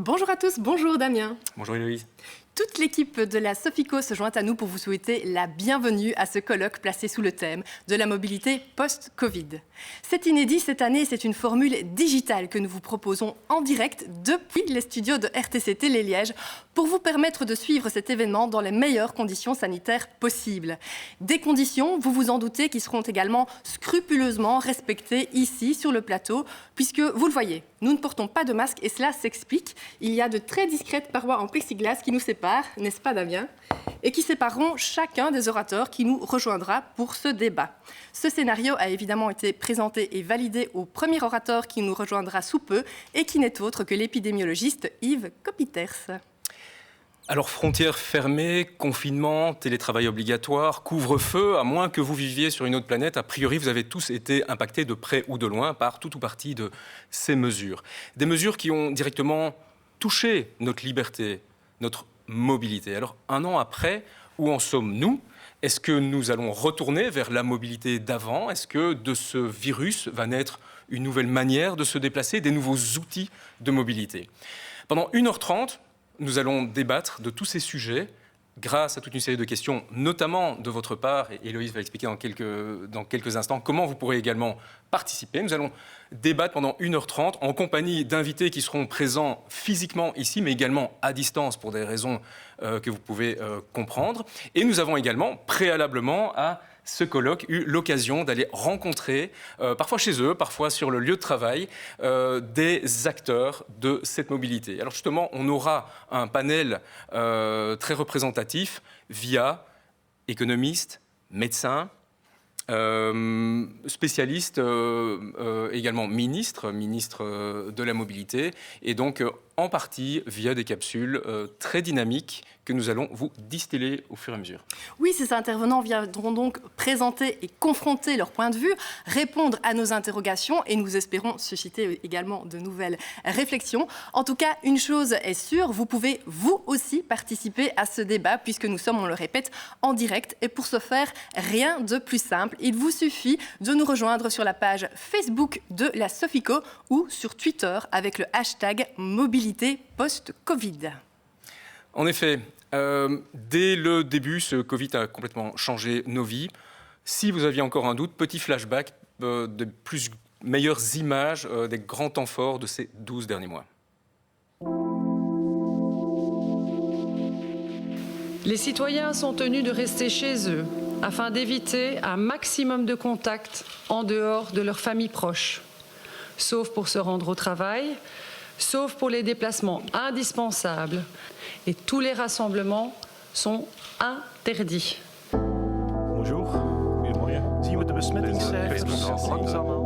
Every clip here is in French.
Bonjour à tous, bonjour Damien. Bonjour Héloïse. Toute l'équipe de la Sofico se joint à nous pour vous souhaiter la bienvenue à ce colloque placé sous le thème de la mobilité post-Covid. C'est inédit cette année, c'est une formule digitale que nous vous proposons en direct depuis les studios de RTCT Les Lièges pour vous permettre de suivre cet événement dans les meilleures conditions sanitaires possibles. Des conditions, vous vous en doutez, qui seront également scrupuleusement respectées ici sur le plateau, puisque vous le voyez, nous ne portons pas de masque et cela s'explique. Il y a de très discrètes parois en plexiglas qui nous séparent, n'est-ce pas Damien ? Et qui sépareront chacun des orateurs qui nous rejoindra pour ce débat. Ce scénario a évidemment été présenté et validé au premier orateur qui nous rejoindra sous peu et qui n'est autre que l'épidémiologiste Yves Copiters. Alors, frontières fermées, confinement, télétravail obligatoire, couvre-feu, à moins que vous viviez sur une autre planète, a priori, vous avez tous été impactés de près ou de loin par tout ou partie de ces mesures. Des mesures qui ont directement touché notre liberté, notre mobilité. Alors, un an après, où en sommes-nous ? Est-ce que nous allons retourner vers la mobilité d'avant ? Est-ce que de ce virus va naître une nouvelle manière de se déplacer, des nouveaux outils de mobilité ? Pendant 1h30, nous allons débattre de tous ces sujets grâce à toute une série de questions, notamment de votre part, et Héloïse va expliquer dans quelques instants comment vous pourrez également participer. Nous allons débattre pendant 1h30 en compagnie d'invités qui seront présents physiquement ici, mais également à distance pour des raisons que vous pouvez comprendre. Et nous avons également, préalablement à ce colloque, eu l'occasion d'aller rencontrer, parfois chez eux, parfois sur le lieu de travail, des acteurs de cette mobilité. Alors justement, on aura un panel très représentatif via économistes, médecins, spécialistes, également ministres de la mobilité, et donc en partie via des capsules très dynamiques que nous allons vous distiller au fur et à mesure. Oui, ces intervenants viendront donc présenter et confronter leur point de vue, répondre à nos interrogations et nous espérons susciter également de nouvelles réflexions. En tout cas, une chose est sûre, vous pouvez vous aussi participer à ce débat puisque nous sommes, on le répète, en direct. Et pour ce faire, rien de plus simple. Il vous suffit de nous rejoindre sur la page Facebook de la Sofico ou sur Twitter avec le hashtag mobilité post-Covid. En effet, dès le début, ce Covid a complètement changé nos vies. Si vous aviez encore un doute, petit flashback de plus meilleures images des grands temps forts de ces 12 derniers mois. Les citoyens sont tenus de rester chez eux afin d'éviter un maximum de contacts en dehors de leurs familles proches, sauf pour se rendre au travail, sauf pour les déplacements indispensables. Et tous les rassemblements sont interdits. Bonjour. Goedemorgen. Zien we de besmettingscijfers langzaam?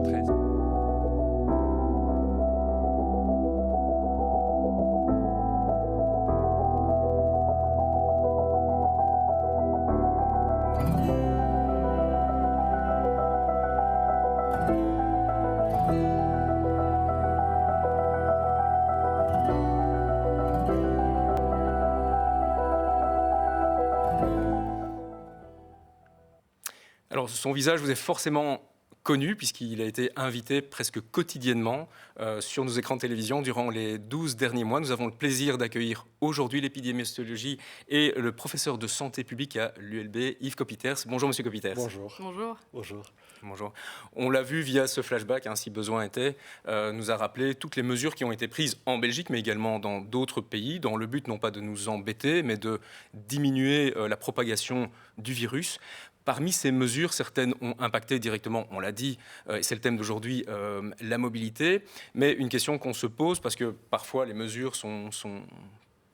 Alors, son visage vous est forcément connu puisqu'il a été invité presque quotidiennement sur nos écrans de télévision durant les 12 derniers mois. Nous avons le plaisir d'accueillir aujourd'hui l'épidémiologie et le professeur de santé publique à l'ULB, Yves Copiters. Bonjour, monsieur Copiters. Bonjour. Bonjour. Bonjour. Bonjour. On l'a vu via ce flashback, si besoin était, nous a rappelé toutes les mesures qui ont été prises en Belgique, mais également dans d'autres pays, dans le but non pas de nous embêter, mais de diminuer la propagation du virus. Parmi ces mesures, certaines ont impacté directement, on l'a dit, et c'est le thème d'aujourd'hui, la mobilité. Mais une question qu'on se pose, parce que parfois les mesures sont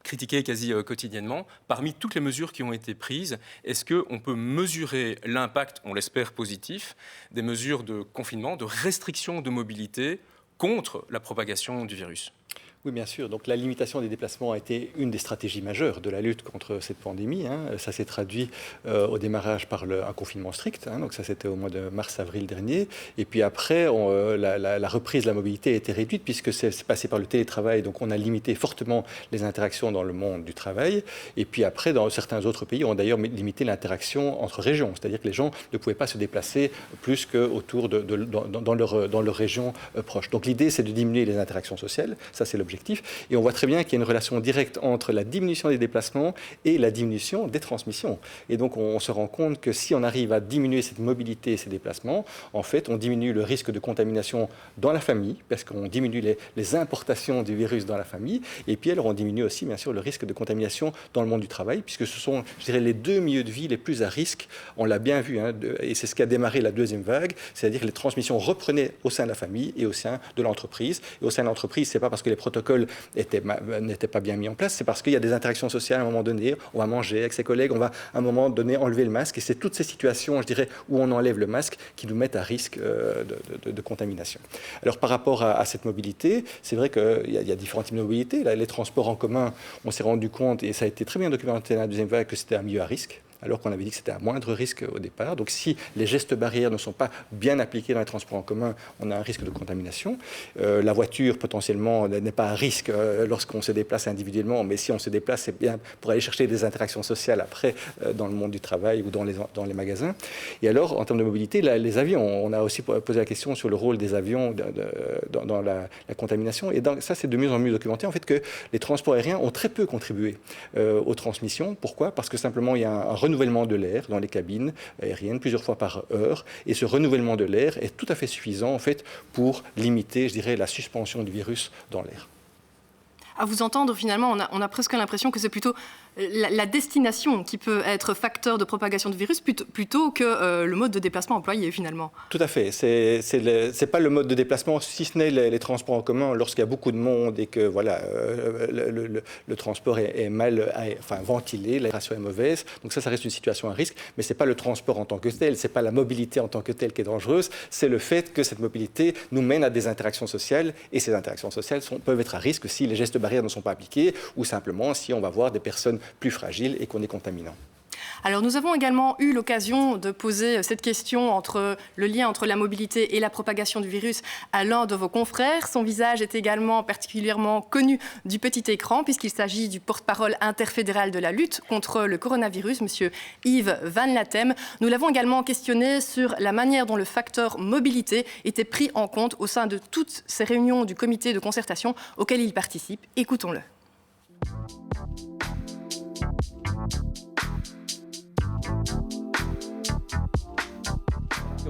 critiquées quasi quotidiennement. Parmi toutes les mesures qui ont été prises, est-ce qu'on peut mesurer l'impact, on l'espère positif, des mesures de confinement, de restriction de mobilité contre la propagation du virus ? Oui, bien sûr. Donc la limitation des déplacements a été une des stratégies majeures de la lutte contre cette pandémie. Ça s'est traduit au démarrage par un confinement strict. Donc ça, c'était au mois de mars-avril dernier. Et puis après, la reprise de la mobilité a été réduite puisque c'est passé par le télétravail. Donc on a limité fortement les interactions dans le monde du travail. Et puis après, dans certains autres pays, on a d'ailleurs limité l'interaction entre régions. C'est-à-dire que les gens ne pouvaient pas se déplacer plus qu'autour dans leur région proche. Donc l'idée, c'est de diminuer les interactions sociales. Ça, c'est le objectifs. Et on voit très bien qu'il y a une relation directe entre la diminution des déplacements et la diminution des transmissions. Et donc on se rend compte que si on arrive à diminuer cette mobilité et ces déplacements, en fait, on diminue le risque de contamination dans la famille, parce qu'on diminue les importations du virus dans la famille. Et puis alors on diminue aussi, bien sûr, le risque de contamination dans le monde du travail, puisque ce sont, je dirais, les deux milieux de vie les plus à risque. On l'a bien vu, hein, et c'est ce qui a démarré la deuxième vague, c'est-à-dire que les transmissions reprenaient au sein de la famille et au sein de l'entreprise. Et au sein de l'entreprise, c'est pas parce que les protocoles n'étaient pas bien mis en place, c'est parce qu'il y a des interactions sociales à un moment donné. On va manger avec ses collègues, on va à un moment donné enlever le masque. Et c'est toutes ces situations, je dirais, où on enlève le masque qui nous mettent à risque de contamination. Alors par rapport à cette mobilité, c'est vrai qu'il y a différents types de mobilité. Là, les transports en commun, on s'est rendu compte, et ça a été très bien documenté dans la deuxième vague, que c'était un milieu à risque, alors qu'on avait dit que c'était à moindre risque au départ. Donc si les gestes barrières ne sont pas bien appliqués dans les transports en commun, on a un risque de contamination. La voiture, potentiellement, n'est pas à risque lorsqu'on se déplace individuellement, mais si on se déplace, c'est bien pour aller chercher des interactions sociales après dans le monde du travail ou dans les magasins. Et alors, en termes de mobilité, les avions, on a aussi posé la question sur le rôle des avions dans la contamination. Et ça, c'est de mieux en mieux documenté, en fait, que les transports aériens ont très peu contribué aux transmissions. Pourquoi ? Parce que simplement, il y a un renouvellement de l'air dans les cabines aériennes plusieurs fois par heure. Et ce renouvellement de l'air est tout à fait suffisant, en fait, pour limiter, je dirais, la suspension du virus dans l'air. À vous entendre, finalement, on a presque l'impression que c'est plutôt la destination qui peut être facteur de propagation du virus plutôt que le mode de déplacement employé, finalement. Tout à fait. C'est pas le mode de déplacement, si ce n'est les transports en commun, lorsqu'il y a beaucoup de monde et que voilà, le transport est mal ventilé, l'aération est mauvaise. Donc ça reste une situation à risque. Mais c'est pas le transport en tant que tel, c'est pas la mobilité en tant que telle qui est dangereuse, c'est le fait que cette mobilité nous mène à des interactions sociales. Et ces interactions sociales peuvent être à risque si les gestes barrières ne sont pas appliqués ou simplement si on va voir des personnes plus fragiles et qu'on est contaminant. Alors nous avons également eu l'occasion de poser cette question entre le lien entre la mobilité et la propagation du virus à l'un de vos confrères. Son visage est également particulièrement connu du petit écran puisqu'il s'agit du porte-parole interfédéral de la lutte contre le coronavirus, M. Yves Van Latem. Nous l'avons également questionné sur la manière dont le facteur mobilité était pris en compte au sein de toutes ces réunions du comité de concertation auxquelles il participe. Écoutons-le.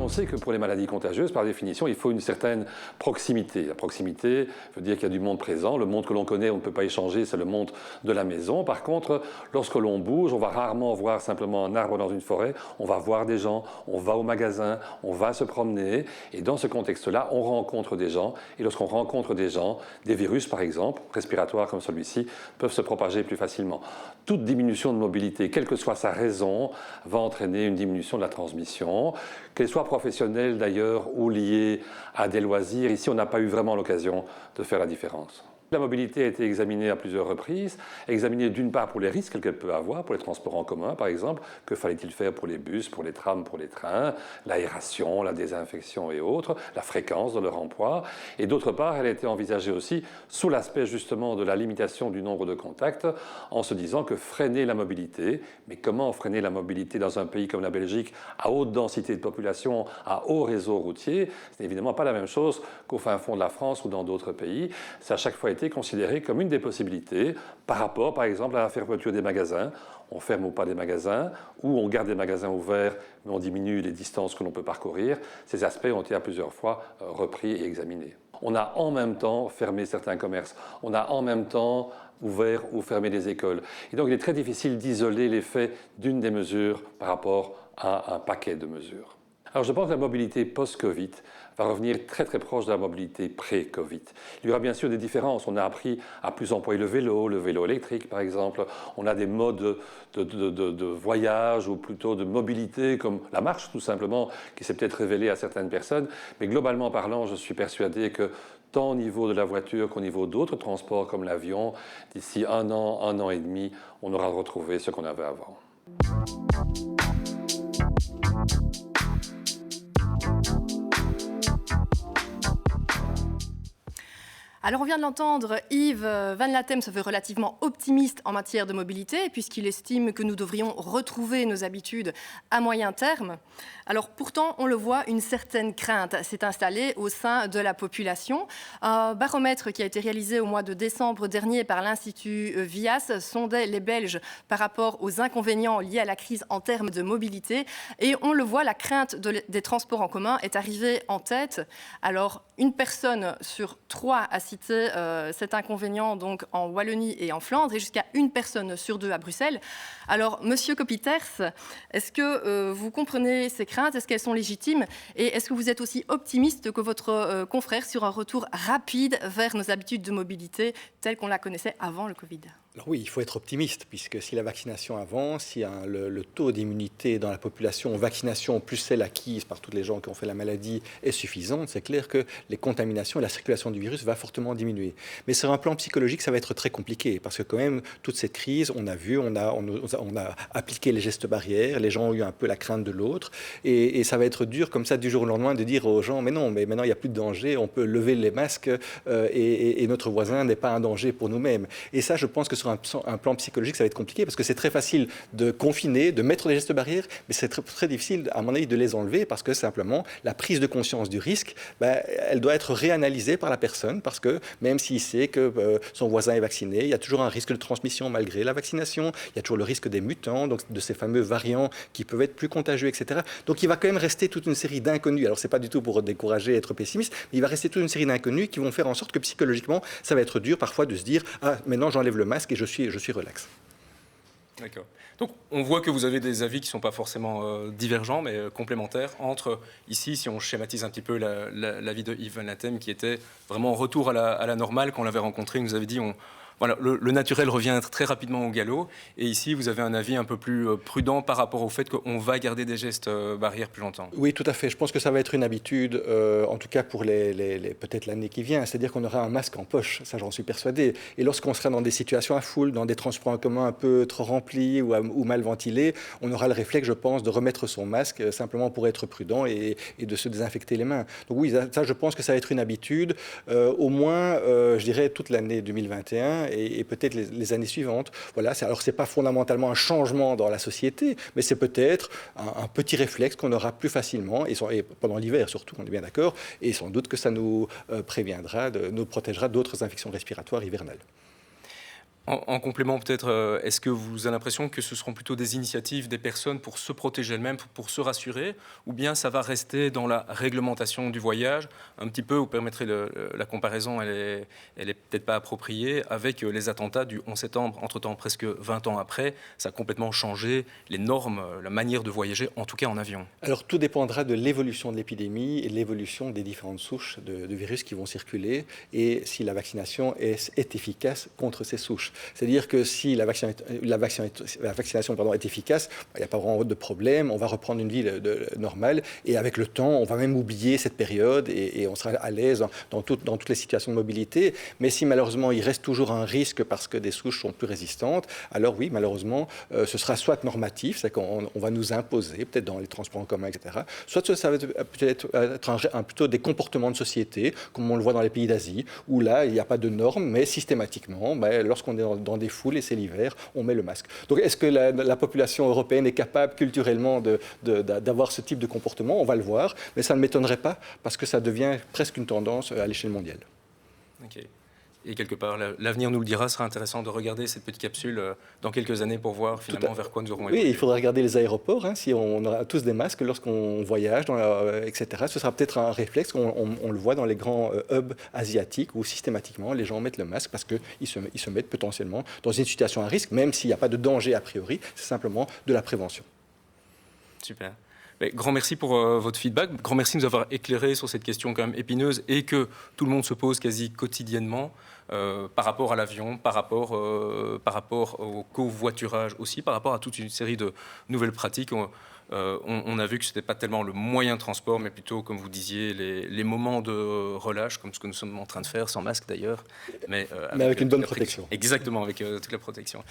On sait que pour les maladies contagieuses, par définition, il faut une certaine proximité. La proximité veut dire qu'il y a du monde présent. Le monde que l'on connaît, on ne peut pas y changer, c'est le monde de la maison. Par contre, lorsque l'on bouge, on va rarement voir simplement un arbre dans une forêt. On va voir des gens, on va au magasin, on va se promener. Et dans ce contexte-là, on rencontre des gens. Et lorsqu'on rencontre des gens, des virus, par exemple, respiratoires comme celui-ci, peuvent se propager plus facilement. Toute diminution de mobilité, quelle que soit sa raison, va entraîner une diminution de la transmission, qu'elle soit professionnelle d'ailleurs ou liée à des loisirs. Ici, on n'a pas eu vraiment l'occasion de faire la différence. La mobilité a été examinée à plusieurs reprises, examinée d'une part pour les risques qu'elle peut avoir, pour les transports en commun par exemple, que fallait-il faire pour les bus, pour les trams, pour les trains, l'aération, la désinfection et autres, la fréquence de leur emploi, et d'autre part elle a été envisagée aussi sous l'aspect justement de la limitation du nombre de contacts, en se disant que freiner la mobilité, mais comment freiner la mobilité dans un pays comme la Belgique, à haute densité de population, à haut réseau routier, ce n'est évidemment pas la même chose qu'au fin fond de la France ou dans d'autres pays, c'est à chaque fois été considéré comme une des possibilités par rapport, par exemple, à la fermeture des magasins. On ferme ou pas des magasins, ou on garde des magasins ouverts, mais on diminue les distances que l'on peut parcourir. Ces aspects ont été à plusieurs fois repris et examinés. On a en même temps fermé certains commerces. On a en même temps ouvert ou fermé des écoles. Et donc, il est très difficile d'isoler l'effet d'une des mesures par rapport à un paquet de mesures. Alors, je pense que la mobilité post-Covid va revenir très très proche de la mobilité pré-Covid. Il y aura bien sûr des différences. On a appris à plus employer le vélo électrique par exemple. On a des modes de voyage ou plutôt de mobilité comme la marche tout simplement, qui s'est peut-être révélée à certaines personnes. Mais globalement parlant, je suis persuadé que tant au niveau de la voiture qu'au niveau d'autres transports comme l'avion, d'ici un an et demi, on aura retrouvé ce qu'on avait avant. Alors on vient de l'entendre, Yves Van Latem se veut relativement optimiste en matière de mobilité puisqu'il estime que nous devrions retrouver nos habitudes à moyen terme. Alors pourtant, on le voit, une certaine crainte s'est installée au sein de la population. Un baromètre qui a été réalisé au mois de décembre dernier par l'Institut VIAS sondait les Belges par rapport aux inconvénients liés à la crise en termes de mobilité. Et on le voit, la crainte des transports en commun est arrivée en tête. Alors, une personne sur 3 a cité cet inconvénient donc en Wallonie et en Flandre, et jusqu'à une personne sur 2 à Bruxelles. Alors, Monsieur Copiters, est-ce que vous comprenez ces craintes? Est-ce qu'elles sont légitimes? Et est-ce que vous êtes aussi optimiste que votre confrère sur un retour rapide vers nos habitudes de mobilité telles qu'on la connaissait avant le Covid? Alors oui, il faut être optimiste, puisque si la vaccination avance, si le taux d'immunité dans la population, vaccination plus celle acquise par tous les gens qui ont fait la maladie, est suffisante, c'est clair que les contaminations et la circulation du virus va fortement diminuer. Mais sur un plan psychologique, ça va être très compliqué, parce que quand même, toute cette crise, on a vu, on a appliqué les gestes barrières, les gens ont eu un peu la crainte de l'autre, et ça va être dur comme ça du jour au lendemain de dire aux gens, mais non, mais maintenant il n'y a plus de danger, on peut lever les masques, et notre voisin n'est pas un danger pour nous-mêmes. Et ça, je pense que sur un plan psychologique, ça va être compliqué parce que c'est très facile de confiner, de mettre des gestes barrières, mais c'est très difficile, à mon avis, de les enlever parce que simplement, la prise de conscience du risque, elle doit être réanalysée par la personne parce que même s'il sait que son voisin est vacciné, il y a toujours un risque de transmission malgré la vaccination, il y a toujours le risque des mutants, donc de ces fameux variants qui peuvent être plus contagieux, etc. Donc il va quand même rester toute une série d'inconnus. Alors c'est pas du tout pour décourager, être pessimiste, mais il va rester toute une série d'inconnus qui vont faire en sorte que psychologiquement, ça va être dur parfois de se dire « Ah, maintenant j'enlève le masque et je suis relax ». D'accord. Donc, on voit que vous avez des avis qui ne sont pas forcément divergents, mais complémentaires entre, ici, si on schématise un petit peu l'avis de Yves Van Latem, qui était vraiment en retour à la normale. Quand on l'avait rencontré, il nous avait dit voilà, le naturel revient très rapidement au galop. Et ici, vous avez un avis un peu plus prudent par rapport au fait qu'on va garder des gestes barrières plus longtemps. Oui, tout à fait. Je pense que ça va être une habitude, en tout cas pour peut-être l'année qui vient. C'est-à-dire qu'on aura un masque en poche, ça j'en suis persuadé. Et lorsqu'on sera dans des situations à foule, dans des transports en commun un peu trop remplis ou mal ventilés, on aura le réflexe, je pense, de remettre son masque simplement pour être prudent et de se désinfecter les mains. Donc oui, ça je pense que ça va être une habitude, au moins, je dirais, toute l'année 2021. Et peut-être les années suivantes. Voilà, alors ce n'est pas fondamentalement un changement dans la société, mais c'est peut-être un petit réflexe qu'on aura plus facilement, et pendant l'hiver surtout, on est bien d'accord, et sans doute que ça nous nous protégera d'autres infections respiratoires hivernales. En complément, peut-être, est-ce que vous avez l'impression que ce seront plutôt des initiatives des personnes pour se protéger elles-mêmes, pour se rassurer, ou bien ça va rester dans la réglementation du voyage? Un petit peu, vous permettrez la comparaison, elle est peut-être pas appropriée, avec les attentats du 11 septembre, entre-temps, presque 20 ans après, ça a complètement changé les normes, la manière de voyager, en tout cas en avion. Alors tout dépendra de l'évolution de l'épidémie et de l'évolution des différentes souches de virus qui vont circuler, et si la vaccination est efficace contre ces souches. C'est-à-dire que si la vaccination est efficace, il n'y a pas vraiment de problème, on va reprendre une vie normale, et avec le temps, on va même oublier cette période et on sera à l'aise dans toutes les situations de mobilité. Mais si malheureusement il reste toujours un risque parce que des souches sont plus résistantes, alors oui, malheureusement, ce sera soit normatif, c'est qu'on va nous imposer, peut-être dans les transports en commun, etc., soit ça va peut-être être plutôt des comportements de société, comme on le voit dans les pays d'Asie, où là, il n'y a pas de normes, mais systématiquement, lorsqu'on est dans des foules et c'est l'hiver, on met le masque. Donc est-ce que la population européenne est capable culturellement d'avoir ce type de comportement? On va le voir, mais ça ne m'étonnerait pas parce que ça devient presque une tendance à l'échelle mondiale. Ok. Et quelque part, l'avenir nous le dira, ce sera intéressant de regarder cette petite capsule dans quelques années pour voir finalement vers quoi nous aurons évolué. Oui, il faudra regarder les aéroports, si on aura tous des masques lorsqu'on voyage, etc. Ce sera peut-être un réflexe, on le voit dans les grands hubs asiatiques où systématiquement les gens mettent le masque parce qu'ils se mettent potentiellement dans une situation à risque, même s'il n'y a pas de danger a priori, c'est simplement de la prévention. Super. Grand merci pour votre feedback. Grand merci de nous avoir éclairé sur cette question quand même épineuse et que tout le monde se pose quasi quotidiennement par rapport à l'avion, par rapport au covoiturage aussi, par rapport à toute une série de nouvelles pratiques. on a vu que ce n'était pas tellement le moyen de transport, mais plutôt, comme vous disiez, les moments de relâche, comme ce que nous sommes en train de faire, sans masque d'ailleurs. Mais avec une bonne protection. Exactement, avec toute la protection.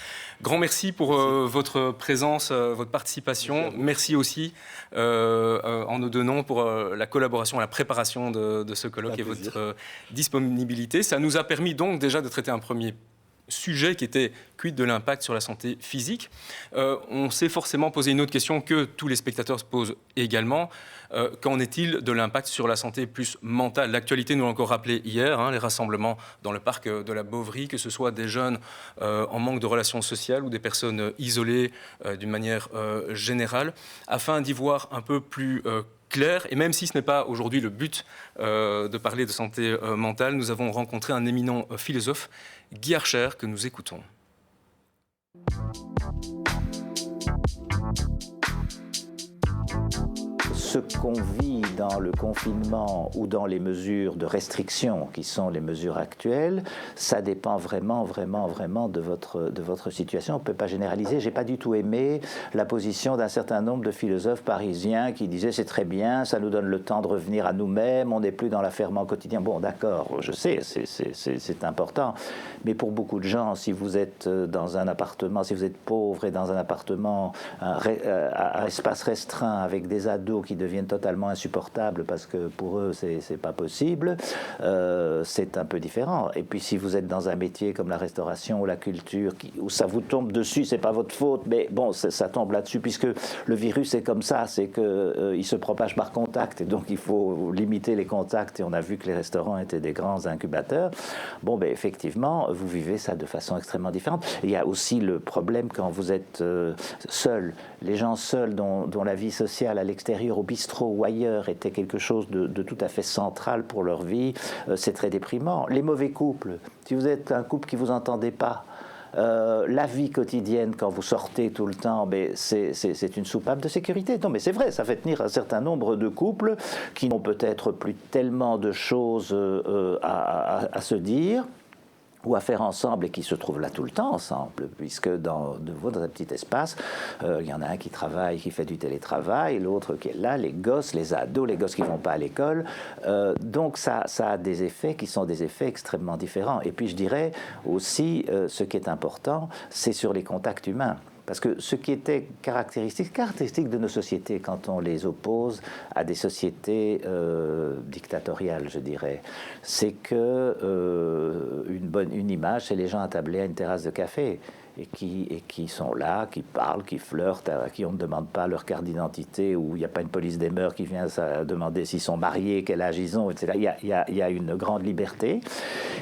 Grand merci pour votre présence, votre participation. Merci aussi en nos deux noms pour la collaboration, la préparation de ce colloque et votre disponibilité. Ça nous a permis donc déjà de traiter un premier sujet qui était quid de l'impact sur la santé physique. On s'est forcément posé une autre question que tous les spectateurs se posent également. Qu'en est-il de l'impact sur la santé plus mentale? L'actualité nous l'a encore rappelé hier, les rassemblements dans le parc de la Bovry, que ce soit des jeunes en manque de relations sociales ou des personnes isolées d'une manière générale, afin d'y voir un peu plus clair, et même si ce n'est pas aujourd'hui le but de parler de santé mentale, nous avons rencontré un éminent philosophe, Guy Archer, que nous écoutons. Ce qu'on vit dans le confinement ou dans les mesures de restriction qui sont les mesures actuelles, ça dépend vraiment de votre situation. On ne peut pas généraliser. Je n'ai pas du tout aimé la position d'un certain nombre de philosophes parisiens qui disaient c'est très bien, ça nous donne le temps de revenir à nous-mêmes, on n'est plus dans l'affairement quotidien. Bon, d'accord, je sais, c'est important. Mais pour beaucoup de gens, si vous êtes dans un appartement, si vous êtes pauvre et dans un appartement à espace restreint avec des ados qui deviennent totalement insupportables parce que pour eux c'est pas possible, c'est un peu différent. Et puis si vous êtes dans un métier comme la restauration ou la culture où ça vous tombe dessus, c'est pas votre faute, mais bon, ça tombe là-dessus puisque le virus est comme ça, c'est que il se propage par contact et donc il faut limiter les contacts et on a vu que les restaurants étaient des grands incubateurs. Bon, ben effectivement, vous vivez ça de façon extrêmement différente. Il y a aussi le problème quand vous êtes seul, les gens seuls dont la vie sociale à l'extérieur, au bistrot ou ailleurs, était quelque chose de tout à fait central pour leur vie, c'est très déprimant. Les mauvais couples, si vous êtes un couple qui ne vous entendez pas, la vie quotidienne quand vous sortez tout le temps, c'est une soupape de sécurité. Non mais c'est vrai, ça fait tenir un certain nombre de couples qui n'ont peut-être plus tellement de choses à se dire ou à faire ensemble et qui se trouvent là tout le temps ensemble, puisque dans un petit espace, il y en a un qui travaille, qui fait du télétravail, l'autre qui est là, les gosses, les ados, les gosses qui ne vont pas à l'école. Donc ça a des effets qui sont des effets extrêmement différents. Et puis je dirais aussi, ce qui est important, c'est sur les contacts humains. Parce que ce qui était caractéristique de nos sociétés, quand on les oppose à des sociétés dictatoriales, je dirais, c'est que une image, c'est les gens attablés à une terrasse de café et qui sont là, qui parlent, qui flirtent, à qui on ne demande pas leur carte d'identité, où il n'y a pas une police des mœurs qui vient demander s'ils sont mariés, quel âge ils ont, etc. Il y a une grande liberté,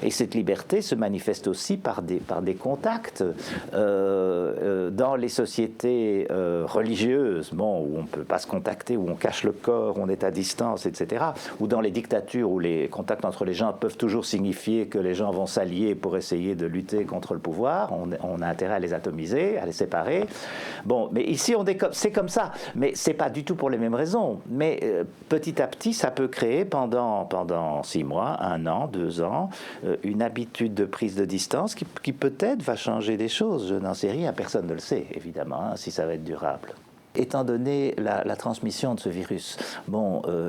et cette liberté se manifeste aussi par des contacts. Dans les sociétés religieuses, où on ne peut pas se contacter, où on cache le corps, on est à distance, etc., ou dans les dictatures où les contacts entre les gens peuvent toujours signifier que les gens vont s'allier pour essayer de lutter contre le pouvoir, on a intérêt à les atomiser, à les séparer. Bon, mais ici, c'est comme ça. Mais ce n'est pas du tout pour les mêmes raisons. Mais petit à petit, ça peut créer pendant 6 mois, 1 an, 2 ans, une habitude de prise de distance qui peut-être va changer des choses. Je n'en sais rien, personne ne le sait, évidemment, si ça va être durable. Étant donné la transmission de ce virus,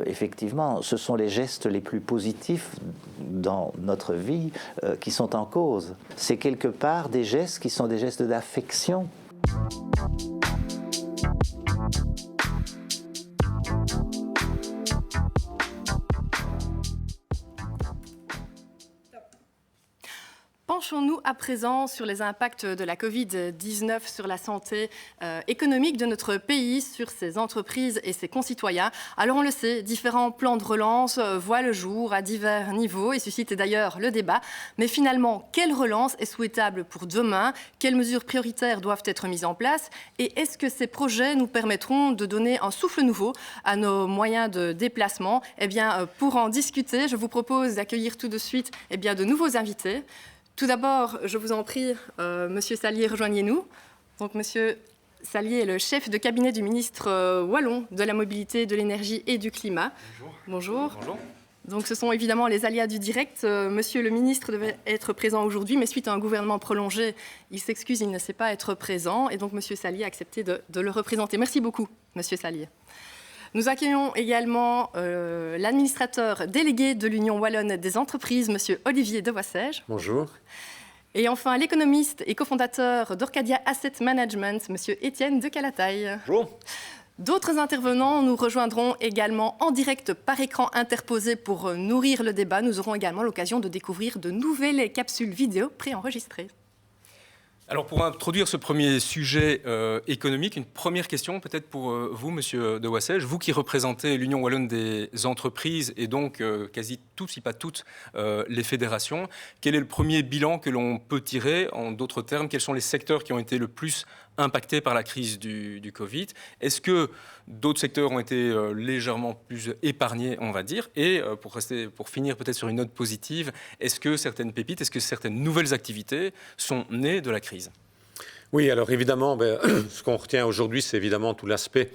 effectivement, ce sont les gestes les plus positifs dans notre vie qui sont en cause. C'est quelque part des gestes qui sont des gestes d'affection. Penchons-nous à présent sur les impacts de la Covid-19 sur la santé économique de notre pays, sur ses entreprises et ses concitoyens. Alors on le sait, différents plans de relance voient le jour à divers niveaux et suscitent d'ailleurs le débat. Mais finalement, quelle relance est souhaitable pour demain? Quelles mesures prioritaires doivent être mises en place? Et est-ce que ces projets nous permettront de donner un souffle nouveau à nos moyens de déplacement? Eh bien, pour en discuter, je vous propose d'accueillir tout de suite de nouveaux invités. Tout d'abord, je vous en prie, Monsieur Sallier, rejoignez-nous. Donc, Monsieur Sallier est le chef de cabinet du ministre wallon de la mobilité, de l'énergie et du climat. Bonjour. Bonjour. Bonjour. Donc ce sont évidemment les aléas du direct. Monsieur le ministre devait être présent aujourd'hui, mais suite à un gouvernement prolongé, il s'excuse, il ne sait pas être présent. Et donc Monsieur Salier a accepté de le représenter. Merci beaucoup, Monsieur Salier. Nous accueillons également l'administrateur délégué de l'Union wallonne des entreprises, Monsieur Olivier Devoissège. Bonjour. Et enfin, l'économiste et cofondateur d'Orcadia Asset Management, Monsieur Étienne de Calataille. Bonjour. D'autres intervenants nous rejoindront également en direct par écran interposé pour nourrir le débat. Nous aurons également l'occasion de découvrir de nouvelles capsules vidéo préenregistrées. Alors pour introduire ce premier sujet économique, une première question peut-être pour vous, Monsieur Devoissège, vous qui représentez l'Union wallonne des entreprises et donc quasi tous, si pas toutes, les fédérations. Quel est le premier bilan que l'on peut tirer? En d'autres termes, quels sont les secteurs qui ont été le plus impactés par la crise du Covid? Est-ce que d'autres secteurs ont été légèrement plus épargnés, on va dire? Et pour finir peut-être sur une note positive, est-ce que certaines pépites, est-ce que certaines nouvelles activités sont nées de la crise? Oui, alors évidemment, ce qu'on retient aujourd'hui, c'est évidemment tout l'aspect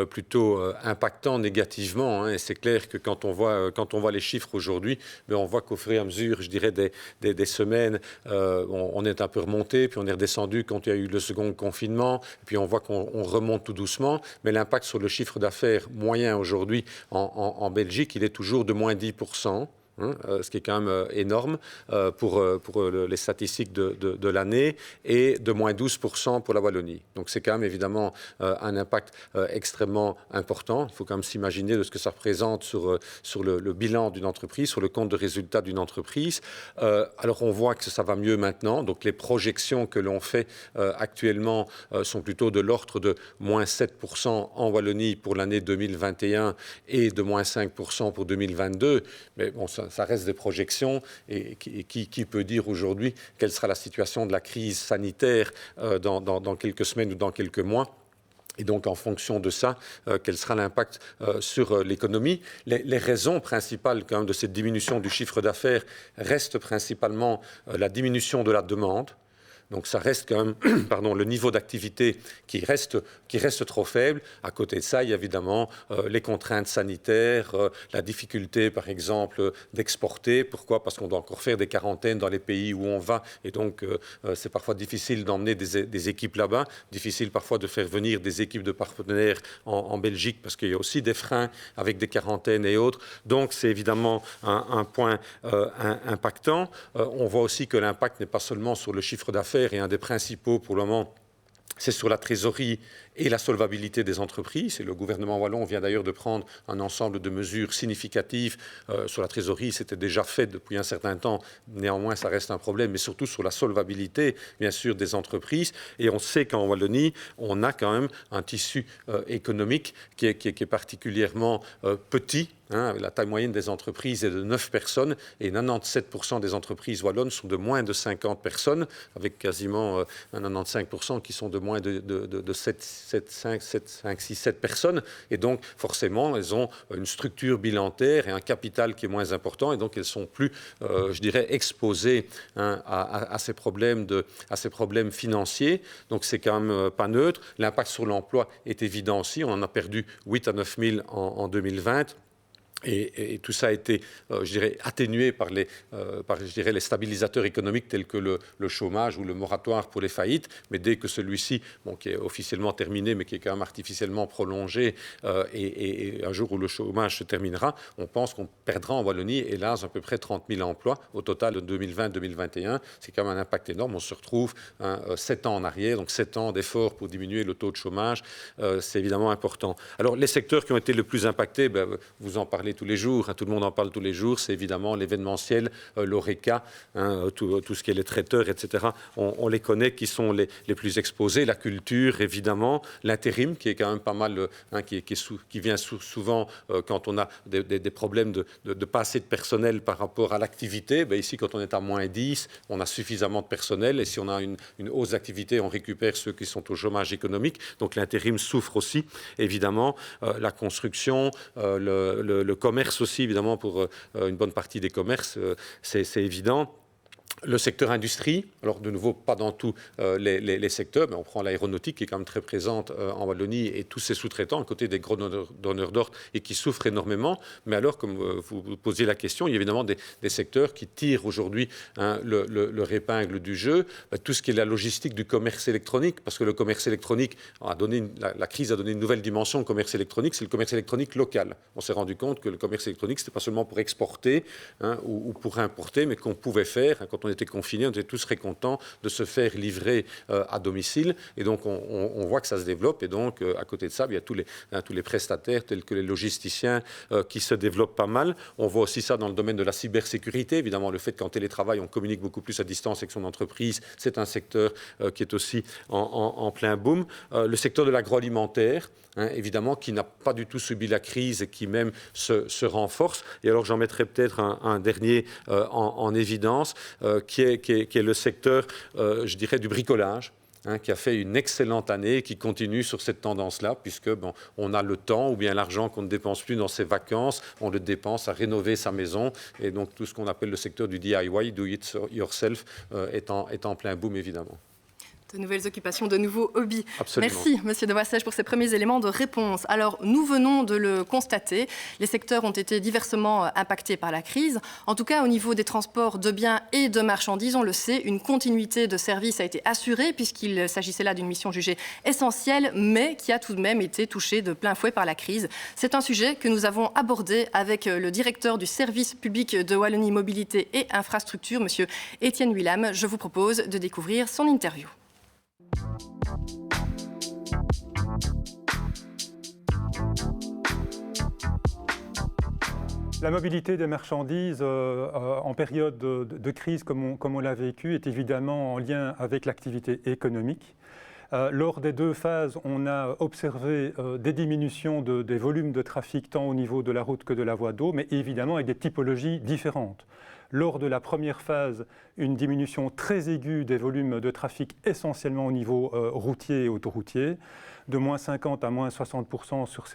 plutôt impactant négativement. Hein, et c'est clair que quand on voit les chiffres aujourd'hui, on voit qu'au fur et à mesure, je dirais, des semaines, on est un peu remonté, puis on est redescendu quand il y a eu le second confinement, puis on voit qu'on remonte tout doucement. Mais l'impact sur le chiffre d'affaires moyen aujourd'hui en Belgique, il est toujours de moins 10%. Ce qui est quand même énorme pour les statistiques de l'année, et de moins 12% pour la Wallonie. Donc c'est quand même évidemment un impact extrêmement important. Il faut quand même s'imaginer de ce que ça représente sur le bilan d'une entreprise, sur le compte de résultat d'une entreprise. Alors on voit que ça va mieux maintenant. Donc les projections que l'on fait actuellement sont plutôt de l'ordre de moins 7% en Wallonie pour l'année 2021 et de moins 5% pour 2022. Mais bon, ça reste des projections, et qui peut dire aujourd'hui quelle sera la situation de la crise sanitaire dans quelques semaines ou dans quelques mois. Et donc, en fonction de ça, quel sera l'impact sur l'économie? Les raisons principales quand même de cette diminution du chiffre d'affaires restent principalement la diminution de la demande. Donc ça reste quand même le niveau d'activité qui reste trop faible. À côté de ça, il y a évidemment les contraintes sanitaires, la difficulté par exemple d'exporter. Pourquoi? Parce qu'on doit encore faire des quarantaines dans les pays où on va, et donc c'est parfois difficile d'emmener des équipes là-bas, difficile parfois de faire venir des équipes de partenaires en Belgique, parce qu'il y a aussi des freins avec des quarantaines et autres. Donc c'est évidemment un point impactant. On voit aussi que l'impact n'est pas seulement sur le chiffre d'affaires, et un des principaux pour le moment, c'est sur la trésorerie et la solvabilité des entreprises. Et le gouvernement wallon vient d'ailleurs de prendre un ensemble de mesures significatives. Sur la trésorerie, c'était déjà fait depuis un certain temps. Néanmoins, ça reste un problème, mais surtout sur la solvabilité, bien sûr, des entreprises. Et on sait qu'en Wallonie, on a quand même un tissu économique qui est particulièrement petit. La taille moyenne des entreprises est de 9 personnes, et 97% des entreprises wallonnes sont de moins de 50 personnes, avec quasiment 95% qui sont de moins de 7 personnes. Et donc, forcément, elles ont une structure bilantaire et un capital qui est moins important, et donc elles sont plus, je dirais, exposées à ces problèmes financiers. Donc, c'est quand même pas neutre. L'impact sur l'emploi est évident aussi. On en a perdu 8 à 9 000 en 2020. Et tout ça a été, je dirais, atténué par les stabilisateurs économiques tels que le chômage ou le moratoire pour les faillites. Mais dès que celui-ci, qui est officiellement terminé, mais qui est quand même artificiellement prolongé, et un jour où le chômage se terminera, on pense qu'on perdra en Wallonie, hélas, à peu près 30 000 emplois au total de 2020-2021. C'est quand même un impact énorme. On se retrouve 7 ans en arrière, donc 7 ans d'efforts pour diminuer le taux de chômage. C'est évidemment important. Alors, les secteurs qui ont été le plus impactés, vous en parlez tous les jours, tout le monde en parle tous les jours, c'est évidemment l'événementiel, l'ORECA, tout ce qui est les traiteurs, etc. On les connaît, qui sont les plus exposés, la culture, évidemment, l'intérim, qui est quand même pas mal, qui vient souvent quand on a des problèmes de pas assez de personnel par rapport à l'activité. Ici, quand on est à moins 10, on a suffisamment de personnel, et si on a une hausse d'activité, on récupère ceux qui sont au chômage économique. Donc l'intérim souffre aussi, évidemment, la construction, le commerce aussi, évidemment, pour une bonne partie des commerces, c'est évident. Le secteur industrie, alors de nouveau pas dans tous les secteurs, mais on prend l'aéronautique qui est quand même très présente en Wallonie et tous ses sous-traitants à côté des gros donneurs d'ordre et qui souffrent énormément. Mais alors, comme vous posiez la question, il y a évidemment des secteurs qui tirent aujourd'hui leur épingle du jeu. Tout ce qui est la logistique du commerce électronique, parce que le commerce électronique la crise a donné une nouvelle dimension au commerce électronique, c'est le commerce électronique local. On s'est rendu compte que le commerce électronique, ce n'était pas seulement pour exporter ou pour importer, mais qu'on pouvait faire, quand on était confinés, on était tous très contents de se faire livrer à domicile. Et donc, on voit que ça se développe. Et donc, à côté de ça, il y a tous les prestataires, tels que les logisticiens, qui se développent pas mal. On voit aussi ça dans le domaine de la cybersécurité. Évidemment, le fait qu'en télétravail, on communique beaucoup plus à distance avec son entreprise, c'est un secteur qui est aussi en plein boom. Le secteur de l'agroalimentaire, évidemment, qui n'a pas du tout subi la crise et qui même se renforce. Et alors, j'en mettrai peut-être un dernier en évidence, qui est le secteur, je dirais, du bricolage, qui a fait une excellente année et qui continue sur cette tendance-là, puisque on a le temps ou bien l'argent qu'on ne dépense plus dans ses vacances, on le dépense à rénover sa maison. Et donc, tout ce qu'on appelle le secteur du DIY, do it yourself, est en plein boom, évidemment. De nouvelles occupations, de nouveaux hobbies. Absolument. Merci, Monsieur de Voissège, pour ces premiers éléments de réponse. Alors, nous venons de le constater, les secteurs ont été diversement impactés par la crise. En tout cas, au niveau des transports de biens et de marchandises, on le sait, une continuité de service a été assurée, puisqu'il s'agissait là d'une mission jugée essentielle, mais qui a tout de même été touchée de plein fouet par la crise. C'est un sujet que nous avons abordé avec le directeur du service public de Wallonie Mobilité et Infrastructure, Monsieur Étienne Willam. Je vous propose de découvrir son interview. La mobilité des marchandises en période de crise comme on l'a vécu est évidemment en lien avec l'activité économique. Lors des deux phases, on a observé des diminutions des volumes de trafic tant au niveau de la route que de la voie d'eau, mais évidemment avec des typologies différentes. Lors de la première phase, une diminution très aiguë des volumes de trafic essentiellement au niveau routier et autoroutier, de moins 50 à moins 60% sur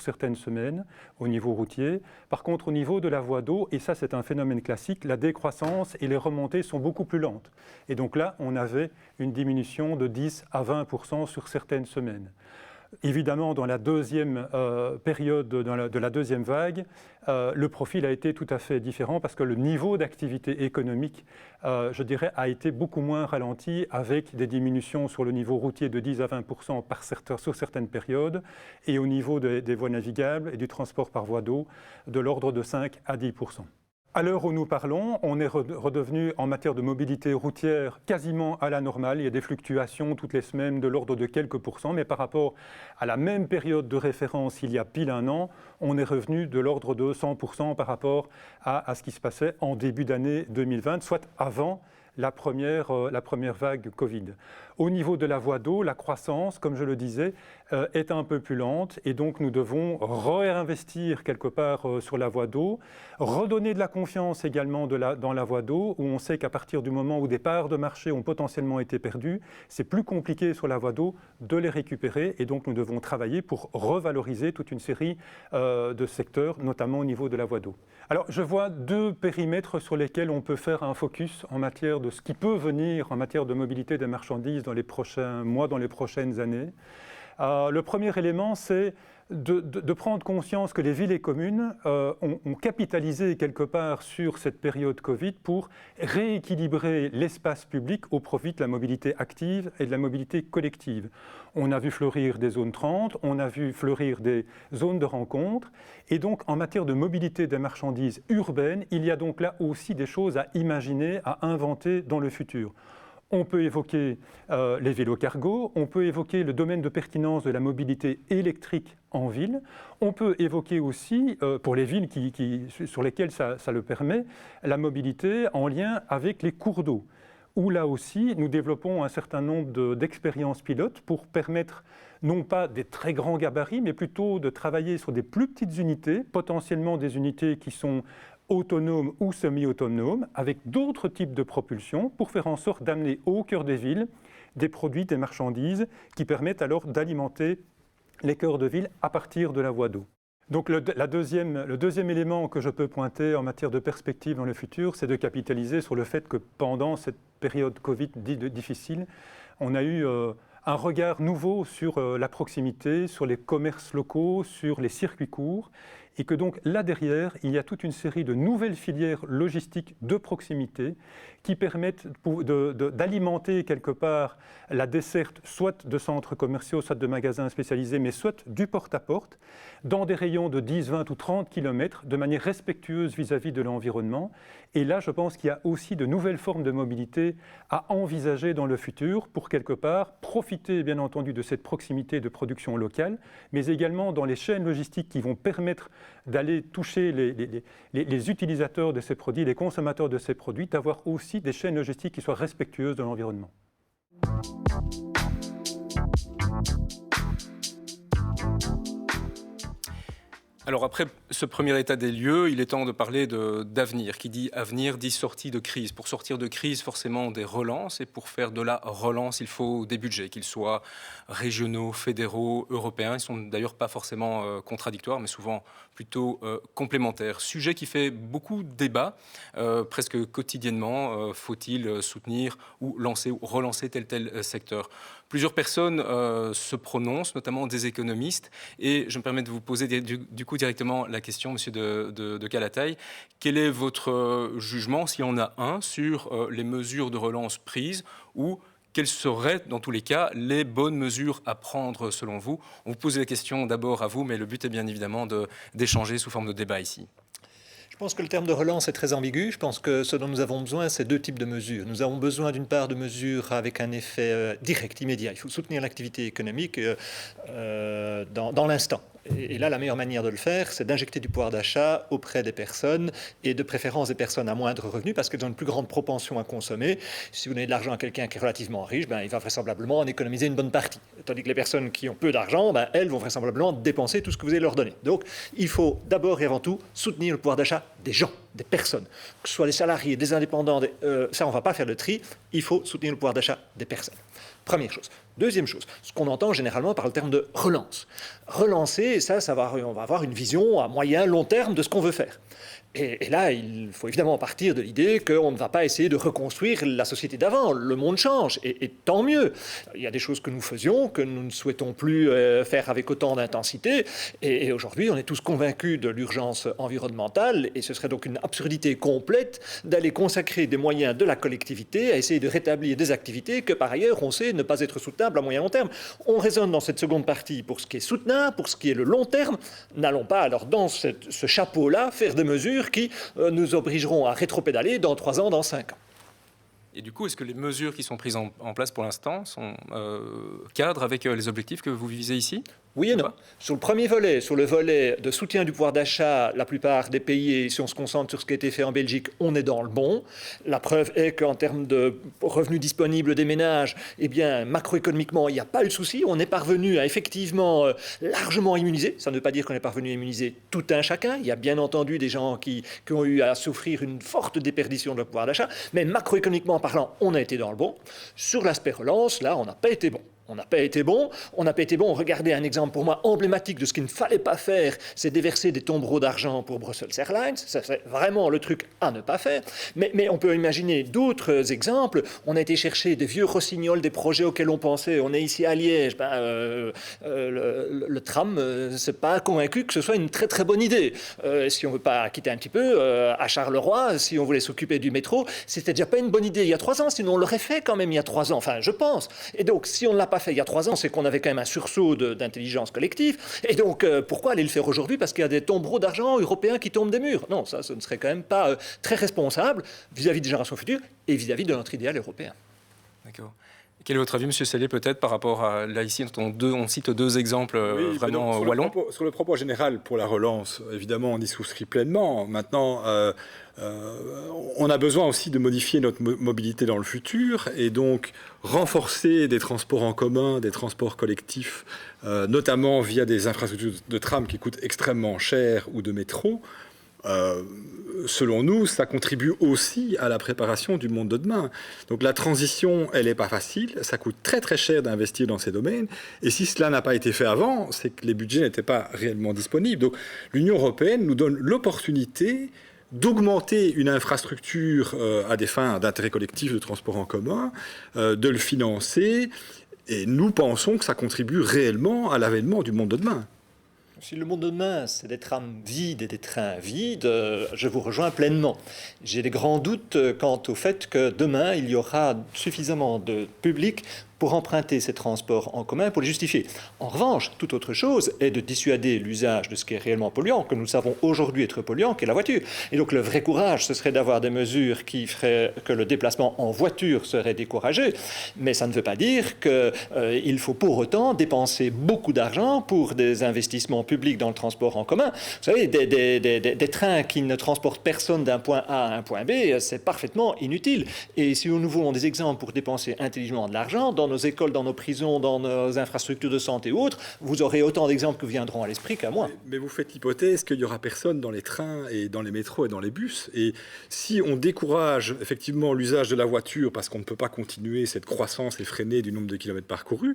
certaines semaines au niveau routier. Par contre, au niveau de la voie d'eau, et ça c'est un phénomène classique, la décroissance et les remontées sont beaucoup plus lentes. Et donc là, on avait une diminution de 10 à 20% sur certaines semaines. Évidemment, dans la deuxième période de la deuxième vague, le profil a été tout à fait différent parce que le niveau d'activité économique, je dirais, a été beaucoup moins ralenti avec des diminutions sur le niveau routier de 10 à 20% sur certaines périodes et au niveau des voies navigables et du transport par voie d'eau de l'ordre de 5 à 10%. À l'heure où nous parlons, on est redevenu en matière de mobilité routière quasiment à la normale. Il y a des fluctuations toutes les semaines de l'ordre de quelques pourcents, mais par rapport à la même période de référence il y a pile un an, on est revenu de l'ordre de 100% par rapport à ce qui se passait en début d'année 2020, soit avant la première vague Covid. Au niveau de la voie d'eau, la croissance, comme je le disais, est un peu plus lente et donc nous devons réinvestir quelque part sur la voie d'eau, redonner de la confiance également dans la voie d'eau, où on sait qu'à partir du moment où des parts de marché ont potentiellement été perdues, c'est plus compliqué sur la voie d'eau de les récupérer et donc nous devons travailler pour revaloriser toute une série de secteurs, notamment au niveau de la voie d'eau. Alors je vois deux périmètres sur lesquels on peut faire un focus en matière de ce qui peut venir en matière de mobilité des marchandises dans les prochains mois, dans les prochaines années. Le premier élément, c'est de prendre conscience que les villes et communes ont capitalisé quelque part sur cette période Covid pour rééquilibrer l'espace public au profit de la mobilité active et de la mobilité collective. On a vu fleurir des zones 30, on a vu fleurir des zones de rencontre, et donc en matière de mobilité des marchandises urbaines, il y a donc là aussi des choses à imaginer, à inventer dans le futur. On peut évoquer les vélos cargo, on peut évoquer le domaine de pertinence de la mobilité électrique en ville, on peut évoquer aussi, pour les villes sur lesquelles ça le permet, la mobilité en lien avec les cours d'eau, où là aussi nous développons un certain nombre d'expériences pilotes pour permettre non pas des très grands gabarits, mais plutôt de travailler sur des plus petites unités, potentiellement des unités qui sont autonomes ou semi-autonomes, avec d'autres types de propulsion pour faire en sorte d'amener au cœur des villes des produits, des marchandises qui permettent alors d'alimenter les cœurs de ville à partir de la voie d'eau. Donc le deuxième élément que je peux pointer en matière de perspective dans le futur, c'est de capitaliser sur le fait que pendant cette période Covid difficile, on a eu un regard nouveau sur la proximité, sur les commerces locaux, sur les circuits courts, et que donc là derrière, il y a toute une série de nouvelles filières logistiques de proximité qui permettent d'alimenter quelque part la desserte soit de centres commerciaux, soit de magasins spécialisés, mais soit du porte-à-porte, dans des rayons de 10, 20 ou 30 km, de manière respectueuse vis-à-vis de l'environnement. Et là, je pense qu'il y a aussi de nouvelles formes de mobilité à envisager dans le futur pour quelque part profiter, bien entendu, de cette proximité de production locale, mais également dans les chaînes logistiques qui vont permettre d'aller toucher les utilisateurs de ces produits, les consommateurs de ces produits, d'avoir aussi des chaînes logistiques qui soient respectueuses de l'environnement. Alors après ce premier état des lieux, il est temps de parler d'avenir. Qui dit avenir dit sortie de crise. Pour sortir de crise, forcément des relances. Et pour faire de la relance, il faut des budgets, qu'ils soient régionaux, fédéraux, européens. Ils ne sont d'ailleurs pas forcément contradictoires, mais souvent plutôt complémentaires. Sujet qui fait beaucoup de débats, presque quotidiennement. Faut-il soutenir ou lancer ou relancer tel secteur ? Plusieurs personnes se prononcent, notamment des économistes. Et je me permets de vous poser du coup directement la question, monsieur de Calataï. Quel est votre jugement, s'il y en a un, sur les mesures de relance prises ou quelles seraient, dans tous les cas, les bonnes mesures à prendre selon vous ? On vous pose la question d'abord à vous, mais le but est bien évidemment d'échanger sous forme de débat ici. Je pense que le terme de relance est très ambigu. Je pense que ce dont nous avons besoin, c'est deux types de mesures. Nous avons besoin d'une part de mesures avec un effet direct, immédiat. Il faut soutenir l'activité économique dans l'instant. Et là, la meilleure manière de le faire, c'est d'injecter du pouvoir d'achat auprès des personnes et de préférence des personnes à moindre revenu parce qu'elles ont une plus grande propension à consommer. Si vous donnez de l'argent à quelqu'un qui est relativement riche, il va vraisemblablement en économiser une bonne partie. Tandis que les personnes qui ont peu d'argent, elles vont vraisemblablement dépenser tout ce que vous allez leur donner. Donc, il faut d'abord et avant tout soutenir le pouvoir d'achat des gens, des personnes, que ce soit des salariés, des indépendants. Ça, on ne va pas faire le tri. Il faut soutenir le pouvoir d'achat des personnes. Première chose. Deuxième chose, ce qu'on entend généralement par le terme de relance. Relancer, on va avoir une vision à moyen, long terme de ce qu'on veut faire. Et là, il faut évidemment partir de l'idée qu'on ne va pas essayer de reconstruire la société d'avant. Le monde change, et tant mieux. Il y a des choses que nous faisions, que nous ne souhaitons plus faire avec autant d'intensité. Et aujourd'hui, on est tous convaincus de l'urgence environnementale, et ce serait donc une absurdité complète d'aller consacrer des moyens de la collectivité à essayer de rétablir des activités que, par ailleurs, on sait ne pas être soutenables à moyen long terme. On raisonne dans cette seconde partie pour ce qui est soutenable, pour ce qui est le long terme. N'allons pas, alors, dans ce chapeau-là, faire des mesures qui nous obligeront à rétropédaler dans 3 ans, dans 5 ans. Et du coup, est-ce que les mesures qui sont prises en place pour l'instant sont cadres avec les objectifs que vous visez ici ? Oui et non. Sur le premier volet, sur le volet de soutien du pouvoir d'achat, la plupart des pays, et si on se concentre sur ce qui a été fait en Belgique, on est dans le bon. La preuve est qu'en termes de revenus disponibles des ménages, macroéconomiquement, il n'y a pas eu de souci. On est parvenu à effectivement largement immuniser. Ça ne veut pas dire qu'on est parvenu à immuniser tout un chacun. Il y a bien entendu des gens qui ont eu à souffrir une forte déperdition de leur pouvoir d'achat. Mais macroéconomiquement parlant, on a été dans le bon. Sur l'aspect relance, là, on n'a pas été bon. On n'a pas été bon. Regardez un exemple pour moi emblématique de ce qu'il ne fallait pas faire, c'est déverser des tombereaux d'argent pour Brussels Airlines. Ça, c'est vraiment le truc à ne pas faire. Mais on peut imaginer d'autres exemples. On a été chercher des vieux rossignols, des projets auxquels on pensait. On est ici à Liège. Le tram, c'est pas convaincu que ce soit une très très bonne idée. Si on ne veut pas quitter un petit peu, à Charleroi, si on voulait s'occuper du métro, c'était déjà pas une bonne idée il y a 3 ans. Sinon, on l'aurait fait quand même il y a 3 ans. Enfin, je pense. Et donc, si on ne l'a pas fait il y a 3 ans, c'est qu'on avait quand même un sursaut d'intelligence collective. Et donc, pourquoi aller le faire aujourd'hui ? Parce qu'il y a des tombereaux d'argent européens qui tombent des murs. Non, ça, ce ne serait quand même pas très responsable vis-à-vis des générations futures et vis-à-vis de notre idéal européen. D'accord. Quel est votre avis, M. Sellé, peut-être par rapport à... Là, ici, on cite 2 exemples vraiment wallons. Sur le propos général, pour la relance, évidemment, on y souscrit pleinement. Maintenant, on a besoin aussi de modifier notre mobilité dans le futur et donc renforcer des transports en commun, des transports collectifs, notamment via des infrastructures de tram qui coûtent extrêmement cher ou de métro. selon nous, ça contribue aussi à la préparation du monde de demain. Donc la transition, elle n'est pas facile, ça coûte très très cher d'investir dans ces domaines, et si cela n'a pas été fait avant, c'est que les budgets n'étaient pas réellement disponibles. Donc l'Union européenne nous donne l'opportunité d'augmenter une infrastructure à des fins d'intérêt collectif de transport en commun, de le financer, et nous pensons que ça contribue réellement à l'avènement du monde de demain. Si le monde de demain, c'est des trams vides et des trains vides, je vous rejoins pleinement. J'ai des grands doutes quant au fait que demain, il y aura suffisamment de public pour emprunter ces transports en commun, pour les justifier. En revanche, toute autre chose est de dissuader l'usage de ce qui est réellement polluant, que nous savons aujourd'hui être polluant, qu'est la voiture. Et donc le vrai courage, ce serait d'avoir des mesures qui feraient que le déplacement en voiture serait découragé, mais ça ne veut pas dire qu'il faut pour autant dépenser beaucoup d'argent pour des investissements publics dans le transport en commun. Vous savez, des trains qui ne transportent personne d'un point A à un point B, c'est parfaitement inutile. Et si nous voulons des exemples pour dépenser intelligemment de l'argent, dans nos écoles, dans nos prisons, dans nos infrastructures de santé ou autres, vous aurez autant d'exemples que viendront à l'esprit qu'à moi. Mais vous faites l'hypothèse qu'il n'y aura personne dans les trains et dans les métros et dans les bus. Et si on décourage effectivement l'usage de la voiture parce qu'on ne peut pas continuer cette croissance effrénée du nombre de kilomètres parcourus,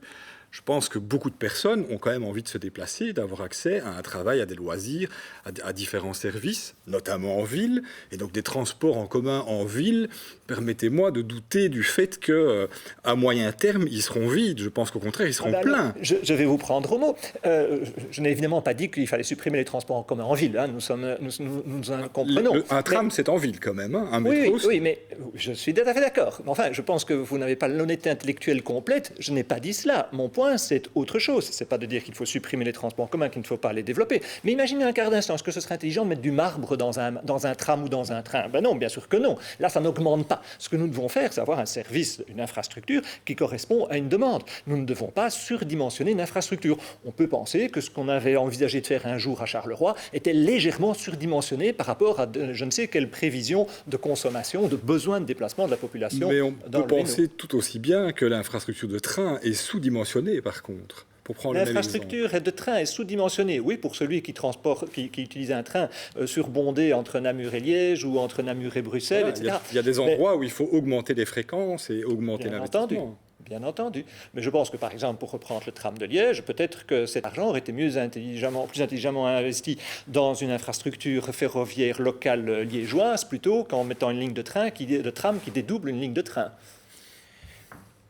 je pense que beaucoup de personnes ont quand même envie de se déplacer, d'avoir accès à un travail, à des loisirs, à différents services, notamment en ville. Et donc des transports en commun en ville, permettez-moi de douter du fait qu'à moyen terme, ils seront vides. Je pense qu'au contraire, ils seront pleins. Je vais vous prendre au mot. Je n'ai évidemment pas dit qu'il fallait supprimer les transports en commun en ville. Hein. Nous en comprenons. Un tram, c'est en ville quand même. Hein. Un métro, oui, mais je suis tout à fait d'accord. Enfin, je pense que vous n'avez pas l'honnêteté intellectuelle complète. Je n'ai pas dit cela. Mon point, c'est autre chose. Ce n'est pas de dire qu'il faut supprimer les transports en commun, qu'il ne faut pas les développer. Mais imaginez un quart d'instant, est-ce que ce serait intelligent de mettre du marbre dans un tram ou dans un train? Ben non, bien sûr que non. Là, ça n'augmente pas. Ce que nous devons faire, c'est avoir un service, une infrastructure qui correspond à une demande. Nous ne devons pas surdimensionner une infrastructure. On peut penser que ce qu'on avait envisagé de faire un jour à Charleroi était légèrement surdimensionné par rapport à je ne sais quelle prévision de consommation, de besoin de déplacement de la population. Mais on peut penser tout aussi bien que l'infrastructure de train est sous-dimensionnée, par contre. L'infrastructure de train est sous-dimensionnée, oui, pour celui qui utilise un train surbondé entre Namur et Liège ou entre Namur et Bruxelles, voilà, etc. Il y a des endroits où il faut augmenter les fréquences et augmenter l'investissement. Bien entendu. Mais je pense que, par exemple, pour reprendre le tram de Liège, peut-être que cet argent aurait été plus intelligemment investi dans une infrastructure ferroviaire locale liégeoise plutôt qu'en mettant une ligne de tram qui dédouble une ligne de train.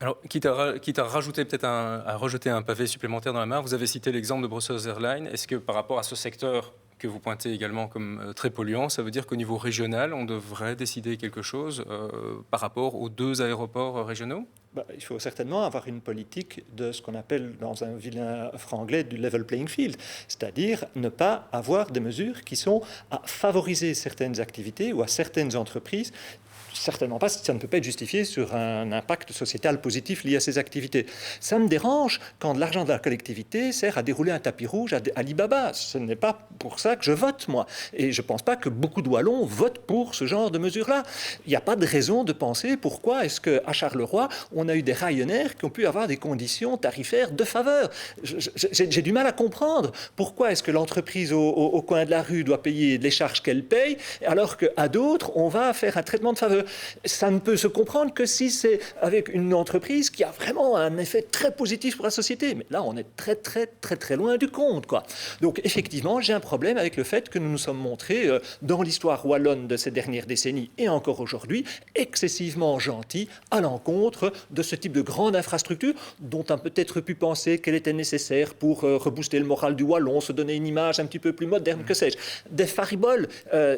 Alors, quitte à rajouter peut-être à rejeter un pavé supplémentaire dans la mare, vous avez cité l'exemple de Brussels Airlines. Est-ce que par rapport à ce secteur que vous pointez également comme très polluant, ça veut dire qu'au niveau régional, on devrait décider quelque chose par rapport aux 2 aéroports régionaux ? Il faut certainement avoir une politique de ce qu'on appelle dans un vilain franglais du level playing field, c'est-à-dire ne pas avoir des mesures qui sont à favoriser certaines activités ou à certaines entreprises. Certainement pas, ça ne peut pas être justifié sur un impact sociétal positif lié à ces activités. Ça me dérange quand de l'argent de la collectivité sert à dérouler un tapis rouge à Alibaba. Ce n'est pas pour ça que je vote, moi. Et je ne pense pas que beaucoup de Wallons votent pour ce genre de mesures-là. Il n'y a pas de raison de penser pourquoi est-ce qu'à Charleroi, on a eu des Ryanair qui ont pu avoir des conditions tarifaires de faveur. J'ai du mal à comprendre pourquoi est-ce que l'entreprise au coin de la rue doit payer les charges qu'elle paye, alors qu'à d'autres, on va faire un traitement de faveur. Ça ne peut se comprendre que si c'est avec une entreprise qui a vraiment un effet très positif pour la société. Mais là, on est très, très, très, très loin du compte, quoi. Donc, effectivement, j'ai un problème avec le fait que nous nous sommes montrés, dans l'histoire wallonne de ces dernières décennies et encore aujourd'hui, excessivement gentils à l'encontre de ce type de grande infrastructure dont on a peut-être pu penser qu'elle était nécessaire pour rebooster le moral du Wallon, se donner une image un petit peu plus moderne, que sais-je. Des fariboles,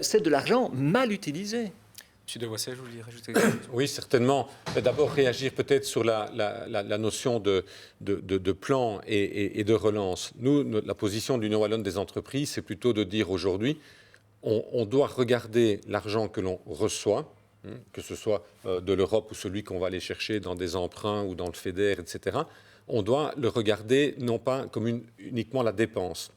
c'est de l'argent mal utilisé. Monsieur Devoissel, je voulais rajouter. Oui, certainement. D'abord, réagir peut-être sur la notion de plan et de relance. Nous, la position de l'Union wallonne des entreprises, c'est plutôt de dire aujourd'hui, on doit regarder l'argent que l'on reçoit, que ce soit de l'Europe ou celui qu'on va aller chercher dans des emprunts ou dans le FEDER, etc. On doit le regarder non pas comme uniquement la dépense.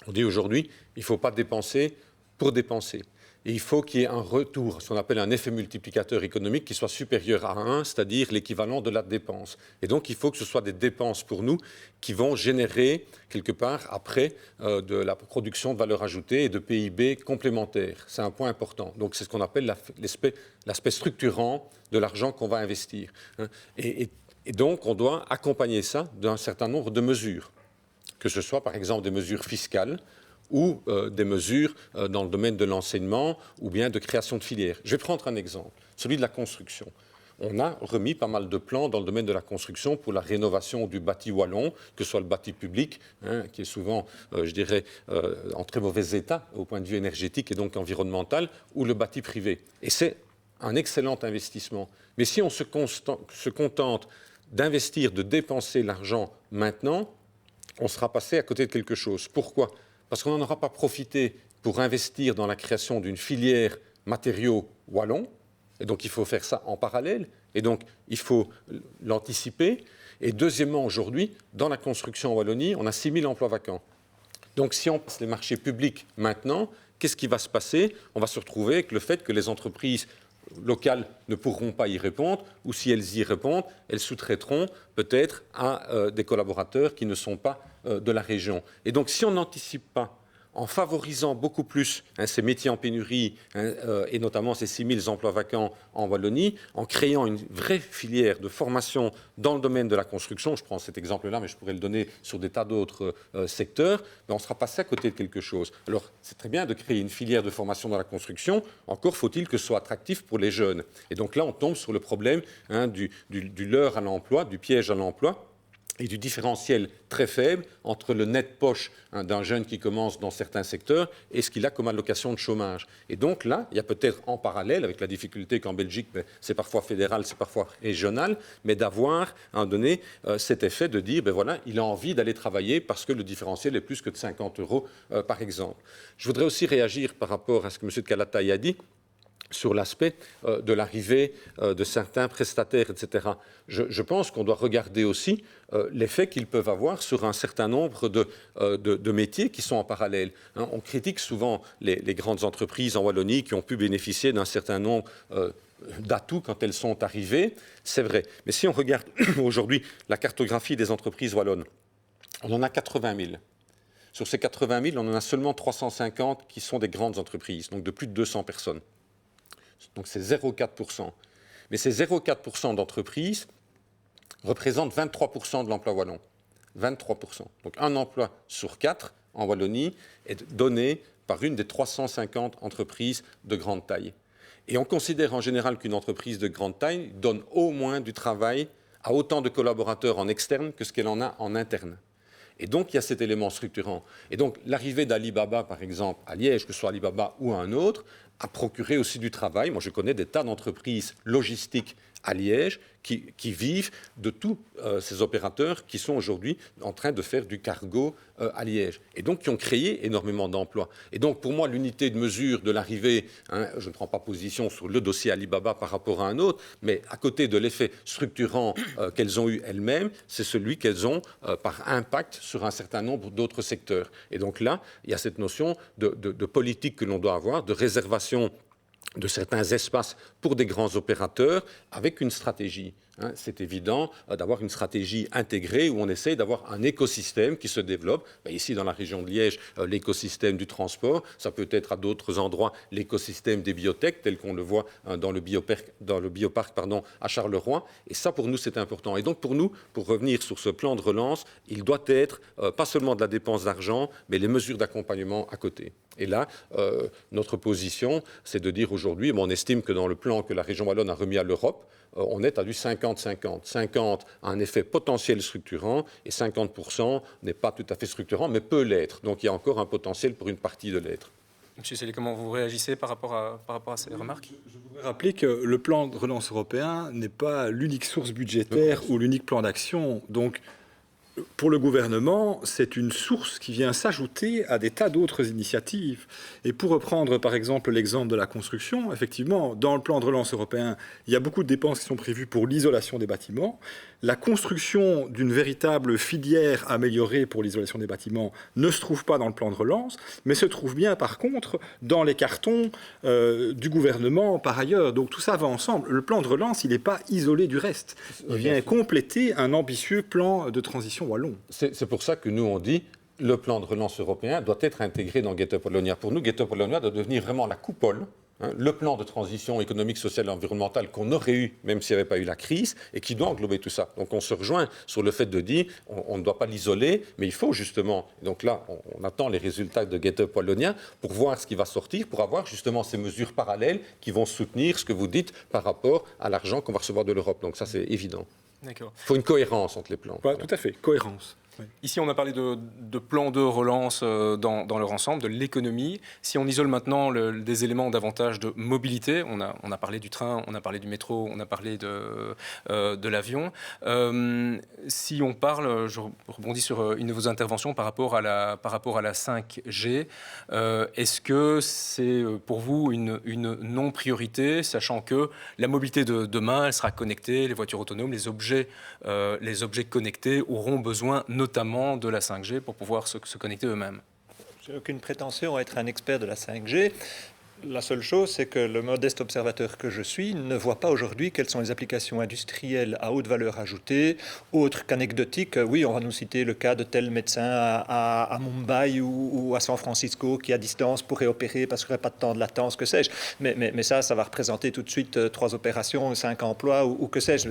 On dit aujourd'hui, il ne faut pas dépenser pour dépenser. Et il faut qu'il y ait un retour, ce qu'on appelle un effet multiplicateur économique qui soit supérieur à 1, c'est-à-dire l'équivalent de la dépense. Et donc, il faut que ce soit des dépenses pour nous qui vont générer, quelque part, après, de la production de valeur ajoutée et de PIB complémentaire. C'est un point important. Donc, c'est ce qu'on appelle l'aspect structurant de l'argent qu'on va investir. Et donc, on doit accompagner ça d'un certain nombre de mesures, que ce soit, par exemple, des mesures fiscales, ou des mesures dans le domaine de l'enseignement ou bien de création de filières. Je vais prendre un exemple, celui de la construction. On a remis pas mal de plans dans le domaine de la construction pour la rénovation du bâti wallon, que ce soit le bâti public, qui est souvent, je dirais, en très mauvais état au point de vue énergétique et donc environnemental, ou le bâti privé. Et c'est un excellent investissement. Mais si on se contente d'investir, de dépenser l'argent maintenant, on sera passé à côté de quelque chose. Pourquoi ? Parce qu'on n'en aura pas profité pour investir dans la création d'une filière matériaux wallons. Et donc, il faut faire ça en parallèle. Et donc, il faut l'anticiper. Et deuxièmement, aujourd'hui, dans la construction en Wallonie, on a 6 000 emplois vacants. Donc, si on passe les marchés publics maintenant, qu'est-ce qui va se passer ? On va se retrouver avec le fait que les entreprises locales ne pourront pas y répondre, ou si elles y répondent, elles sous-traiteront peut-être à des collaborateurs qui ne sont pas de la région. Et donc, si on n'anticipe pas en favorisant beaucoup plus ces métiers en pénurie et notamment ces 6 000 emplois vacants en Wallonie, en créant une vraie filière de formation dans le domaine de la construction, je prends cet exemple-là, mais je pourrais le donner sur des tas d'autres secteurs, mais on sera passé à côté de quelque chose. Alors, c'est très bien de créer une filière de formation dans la construction, encore faut-il que ce soit attractif pour les jeunes. Et donc là, on tombe sur le problème du leurre à l'emploi, du piège à l'emploi, et du différentiel très faible entre le net poche d'un jeune qui commence dans certains secteurs et ce qu'il a comme allocation de chômage. Et donc là, il y a peut-être en parallèle, avec la difficulté qu'en Belgique, c'est parfois fédéral, c'est parfois régional, mais d'avoir à un donné cet effet de dire, voilà, il a envie d'aller travailler parce que le différentiel est plus que de 50 € par exemple. Je voudrais aussi réagir par rapport à ce que M. de Calataï a dit, sur l'aspect de l'arrivée de certains prestataires, etc. Je pense qu'on doit regarder aussi l'effet qu'ils peuvent avoir sur un certain nombre de métiers qui sont en parallèle. On critique souvent les grandes entreprises en Wallonie qui ont pu bénéficier d'un certain nombre d'atouts quand elles sont arrivées. C'est vrai. Mais si on regarde aujourd'hui la cartographie des entreprises wallonnes, on en a 80 000. Sur ces 80 000, on en a seulement 350 qui sont des grandes entreprises, donc de plus de 200 personnes. Donc c'est 0,4%. Mais ces 0,4% d'entreprises représentent 23% de l'emploi wallon. 23%. Donc un emploi sur 4 en Wallonie est donné par une des 350 entreprises de grande taille. Et on considère en général qu'une entreprise de grande taille donne au moins du travail à autant de collaborateurs en externe que ce qu'elle en a en interne. Et donc, il y a cet élément structurant. Et donc, l'arrivée d'Alibaba, par exemple, à Liège, que ce soit Alibaba ou un autre, a procuré aussi du travail. Moi, je connais des tas d'entreprises logistiques à Liège qui vivent de tous ces opérateurs qui sont aujourd'hui en train de faire du cargo à Liège. Et donc, qui ont créé énormément d'emplois. Et donc, pour moi, l'unité de mesure de l'arrivée, je ne prends pas position sur le dossier Alibaba par rapport à un autre, mais à côté de l'effet structurant qu'elles ont eu elles-mêmes, c'est celui qu'elles ont par impact sur un certain nombre d'autres secteurs. Et donc là, il y a cette notion de politique que l'on doit avoir, de réservation de certains espaces pour des grands opérateurs avec une stratégie. C'est évident d'avoir une stratégie intégrée où on essaye d'avoir un écosystème qui se développe. Ici, dans la région de Liège, l'écosystème du transport. Ça peut être à d'autres endroits l'écosystème des biotech, tel qu'on le voit dans le bioparc à Charleroi. Et ça, pour nous, c'est important. Et donc, pour nous, pour revenir sur ce plan de relance, il doit être pas seulement de la dépense d'argent, mais les mesures d'accompagnement à côté. Et là, notre position, c'est de dire aujourd'hui, on estime que dans le plan que la région wallonne a remis à l'Europe, on est à du 50-50. 50 a un effet potentiel structurant et 50% n'est pas tout à fait structurant, mais peut l'être. Donc il y a encore un potentiel pour une partie de l'être. Monsieur Sellé, comment vous réagissez par rapport à ces remarques ? Je voudrais rappeler que le plan de relance européen n'est pas l'unique source budgétaire ou l'unique plan d'action. Donc, pour le gouvernement, c'est une source qui vient s'ajouter à des tas d'autres initiatives. Et pour reprendre par exemple l'exemple de la construction, effectivement, dans le plan de relance européen, il y a beaucoup de dépenses qui sont prévues pour l'isolation des bâtiments. la construction d'une véritable filière améliorée pour l'isolation des bâtiments ne se trouve pas dans le plan de relance, mais se trouve bien par contre dans les cartons du gouvernement par ailleurs. Donc tout ça va ensemble. Le plan de relance, il n'est pas isolé du reste. Il vient compléter un ambitieux plan de transition wallon. C'est pour ça que nous on dit le plan de relance européen doit être intégré dans Getter Polonia. Pour nous, Getter Polonia doit devenir vraiment la coupole, le plan de transition économique, sociale et environnementale qu'on aurait eu, même s'il n'y avait pas eu la crise, et qui doit englober tout ça. Donc on se rejoint sur le fait de dire on ne doit pas l'isoler, mais il faut justement, donc là on attend les résultats de Getter Polonia pour voir ce qui va sortir, pour avoir justement ces mesures parallèles qui vont soutenir ce que vous dites par rapport à l'argent qu'on va recevoir de l'Europe. Donc ça c'est évident. D'accord. Il faut une cohérence entre les plans. Ouais, tout à fait, cohérence. Oui. Ici, on a parlé de plan de relance dans leur ensemble, de l'économie. Si on isole maintenant des éléments davantage de mobilité, on a parlé du train, on a parlé du métro, on a parlé de l'avion. Si on parle, je rebondis sur une de vos interventions par rapport à la 5G, est-ce que c'est pour vous une non-priorité, sachant que la mobilité de demain, elle sera connectée, les voitures autonomes, les objets connectés auront besoin notamment de la 5G pour pouvoir se connecter eux-mêmes? Je n'ai aucune prétention à être un expert de la 5G. La seule chose, c'est que le modeste observateur que je suis ne voit pas aujourd'hui quelles sont les applications industrielles à haute valeur ajoutée, autres qu'anecdotiques. Oui, on va nous citer le cas de tel médecin à Mumbai ou à San Francisco qui, à distance, pourrait opérer parce qu'il n'y aurait pas de temps de latence, que sais-je. Mais ça va représenter tout de suite 3 opérations, 5 emplois ou que sais-je.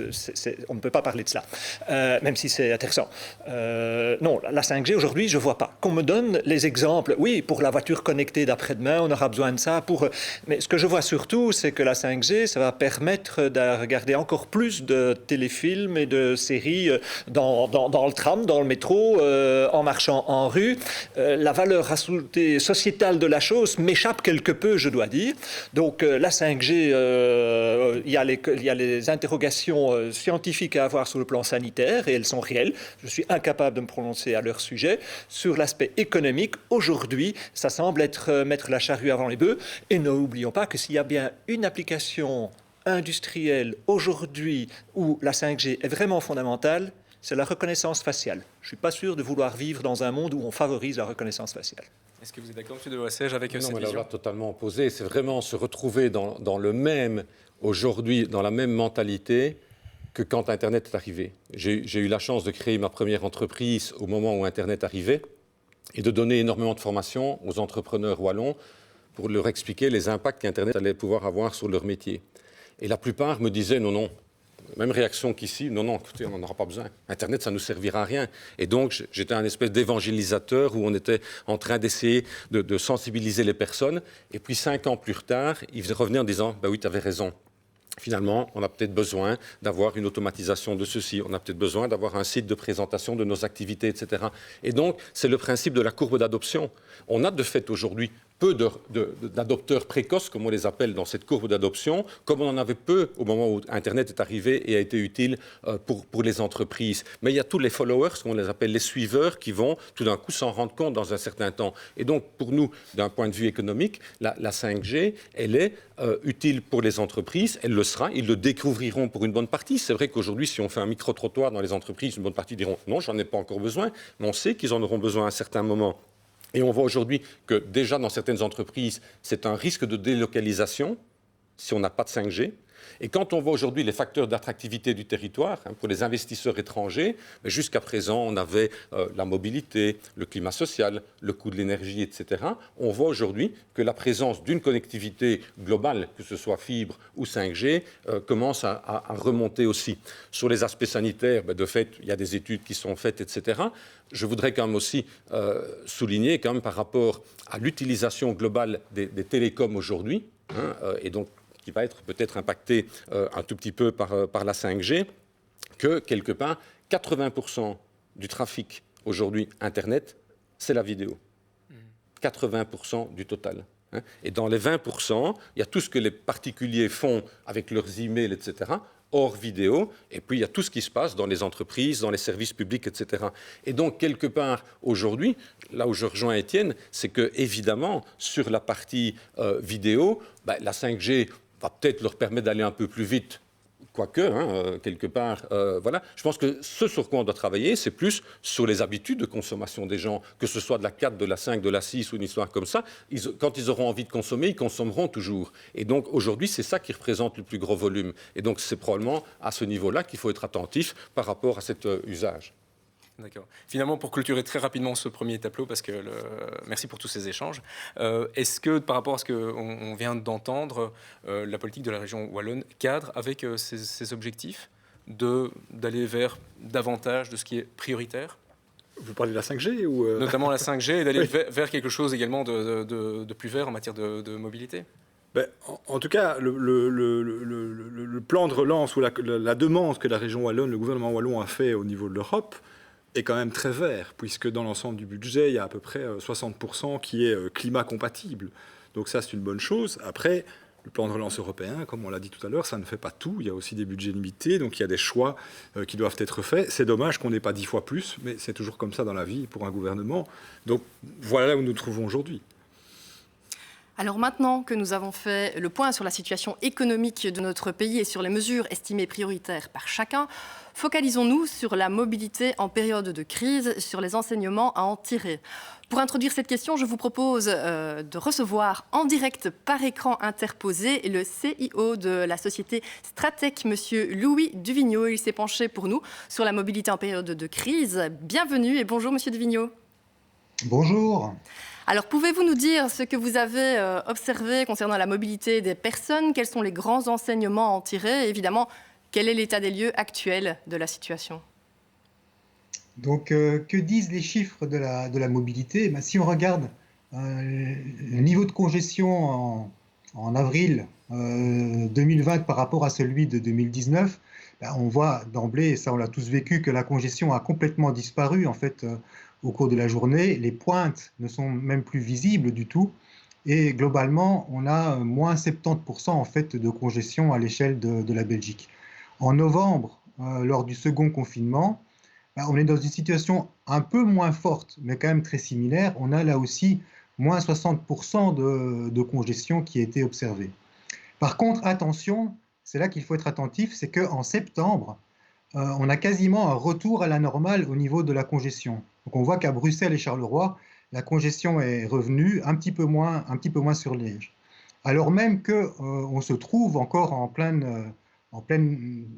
On ne peut pas parler de cela, même si c'est intéressant. Non, la 5G, aujourd'hui, je ne vois pas. Qu'on me donne les exemples. Oui, pour la voiture connectée d'après-demain, on aura besoin de ça. Mais ce que je vois surtout, c'est que la 5G, ça va permettre de regarder encore plus de téléfilms et de séries dans le tram, dans le métro, en marchant en rue. La valeur ajoutée sociétale de la chose m'échappe quelque peu, je dois dire. Donc la 5G, il y a les interrogations scientifiques à avoir sur le plan sanitaire, et elles sont réelles. Je suis incapable de me prononcer à leur sujet. Sur l'aspect économique, aujourd'hui, ça semble être mettre la charrue avant les bœufs. Et n'oublions pas que s'il y a bien une application industrielle aujourd'hui où la 5G est vraiment fondamentale, c'est la reconnaissance faciale. Je ne suis pas sûr de vouloir vivre dans un monde où on favorise la reconnaissance faciale. Est-ce que vous êtes d'accord, M. de Wassège, avec cette vision? Non, totalement opposé. C'est vraiment se retrouver dans le même, aujourd'hui, dans la même mentalité que quand Internet est arrivé. J'ai eu la chance de créer ma première entreprise au moment où Internet arrivait et de donner énormément de formations aux entrepreneurs wallons pour leur expliquer les impacts qu'Internet allait pouvoir avoir sur leur métier. Et la plupart me disaient non, même réaction qu'ici, non, écoutez, on n'en aura pas besoin. Internet, ça ne nous servira à rien. Et donc, j'étais un espèce d'évangélisateur où on était en train d'essayer de sensibiliser les personnes. Et puis, 5 ans plus tard, ils revenaient en disant, oui, tu avais raison. Finalement, on a peut-être besoin d'avoir une automatisation de ceci, on a peut-être besoin d'avoir un site de présentation de nos activités, etc. Et donc, c'est le principe de la courbe d'adoption. On a de fait aujourd'hui peu d'adopteurs précoces, comme on les appelle dans cette courbe d'adoption, comme on en avait peu au moment où Internet est arrivé et a été utile pour les entreprises. Mais il y a tous les followers, comme on les appelle, les suiveurs, qui vont tout d'un coup s'en rendre compte dans un certain temps. Et donc, pour nous, d'un point de vue économique, la 5G, elle est utile pour les entreprises, elle le sera, ils le découvriront pour une bonne partie. C'est vrai qu'aujourd'hui, si on fait un micro-trottoir dans les entreprises, une bonne partie diront « non, j'en ai pas encore besoin », mais on sait qu'ils en auront besoin à un certain moment. Et on voit aujourd'hui que déjà dans certaines entreprises, c'est un risque de délocalisation si on n'a pas de 5G. Et quand on voit aujourd'hui les facteurs d'attractivité du territoire pour les investisseurs étrangers, jusqu'à présent on avait la mobilité, le climat social, le coût de l'énergie, etc. On voit aujourd'hui que la présence d'une connectivité globale, que ce soit fibre ou 5G, commence à remonter aussi. Sur les aspects sanitaires, de fait, il y a des études qui sont faites, etc. Je voudrais quand même aussi souligner quand même par rapport à l'utilisation globale des télécoms aujourd'hui, et donc qui va être peut-être impacté un tout petit peu par la 5G, que quelque part, 80% du trafic aujourd'hui Internet, c'est la vidéo. 80% du total. Et dans les 20%, il y a tout ce que les particuliers font avec leurs emails, etc., hors vidéo, et puis il y a tout ce qui se passe dans les entreprises, dans les services publics, etc. Et donc, quelque part, aujourd'hui, là où je rejoins Étienne, c'est que, évidemment, sur la partie vidéo, la 5G va peut-être leur permettre d'aller un peu plus vite quoique, quelque part, voilà. Je pense que ce sur quoi on doit travailler, c'est plus sur les habitudes de consommation des gens, que ce soit de la 4, de la 5, de la 6 ou une histoire comme ça. Quand ils auront envie de consommer, ils consommeront toujours. Et donc, aujourd'hui, c'est ça qui représente le plus gros volume. Et donc, c'est probablement à ce niveau-là qu'il faut être attentif par rapport à cet usage. D'accord. Finalement, pour clôturer très rapidement ce premier tableau, parce que merci pour tous ces échanges, est-ce que par rapport à ce qu'on vient d'entendre, la politique de la région wallonne cadre avec ces objectifs d'aller vers davantage de ce qui est prioritaire ? Vous parlez de la 5G ou Notamment la 5G, et d'aller vers quelque chose également de plus vert en matière de mobilité ? Ben, en tout cas, le plan de relance ou la demande que la région wallonne, le gouvernement wallon a fait au niveau de l'Europe, est quand même très vert, puisque dans l'ensemble du budget, il y a à peu près 60% qui est climat compatible. Donc ça, c'est une bonne chose. Après, le plan de relance européen, comme on l'a dit tout à l'heure, ça ne fait pas tout. Il y a aussi des budgets limités, donc il y a des choix qui doivent être faits. C'est dommage qu'on n'ait pas 10 fois plus, mais c'est toujours comme ça dans la vie pour un gouvernement. Donc voilà là où nous nous trouvons aujourd'hui. Alors maintenant que nous avons fait le point sur la situation économique de notre pays et sur les mesures estimées prioritaires par chacun, focalisons-nous sur la mobilité en période de crise, sur les enseignements à en tirer. Pour introduire cette question, je vous propose de recevoir en direct par écran interposé le CIO de la société Stratec, Monsieur Louis Duvigneau. Il s'est penché pour nous sur la mobilité en période de crise. Bienvenue et bonjour Monsieur Duvigneau. Bonjour. Alors, pouvez-vous nous dire ce que vous avez observé concernant la mobilité des personnes ? Quels sont les grands enseignements à en tirer ? Et évidemment, quel est l'état des lieux actuel de la situation ? Donc, que disent les chiffres de la mobilité ? Si on regarde le niveau de congestion en avril 2020 par rapport à celui de 2019, on voit d'emblée, et ça on l'a tous vécu, que la congestion a complètement disparu en fait au cours de la journée. Les pointes ne sont même plus visibles du tout. Et globalement, on a moins 70% en fait de congestion à l'échelle de la Belgique. En novembre, lors du second confinement, on est dans une situation un peu moins forte, mais quand même très similaire. On a là aussi moins 60% de congestion qui a été observée. Par contre, attention, c'est là qu'il faut être attentif, c'est qu'en septembre, on a quasiment un retour à la normale au niveau de la congestion. Donc on voit qu'à Bruxelles et Charleroi, la congestion est revenue un petit peu moins sur Liège. Alors même qu'on se trouve encore en pleine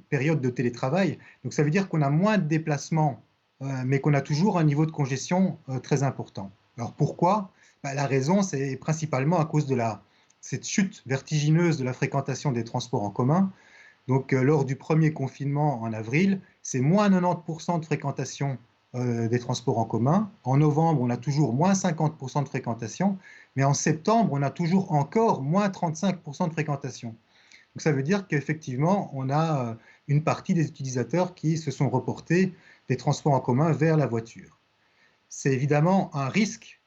période de télétravail. Donc ça veut dire qu'on a moins de déplacements, mais qu'on a toujours un niveau de congestion très important. Alors pourquoi ? La raison, c'est principalement à cause de cette chute vertigineuse de la fréquentation des transports en commun. Donc lors du premier confinement en avril, c'est moins 90% de fréquentation des transports en commun. En novembre, on a toujours moins 50% de fréquentation, mais en septembre, on a toujours encore moins 35% de fréquentation. Donc ça veut dire qu'effectivement, on a une partie des utilisateurs qui se sont reportés des transports en commun vers la voiture. C'est évidemment un risque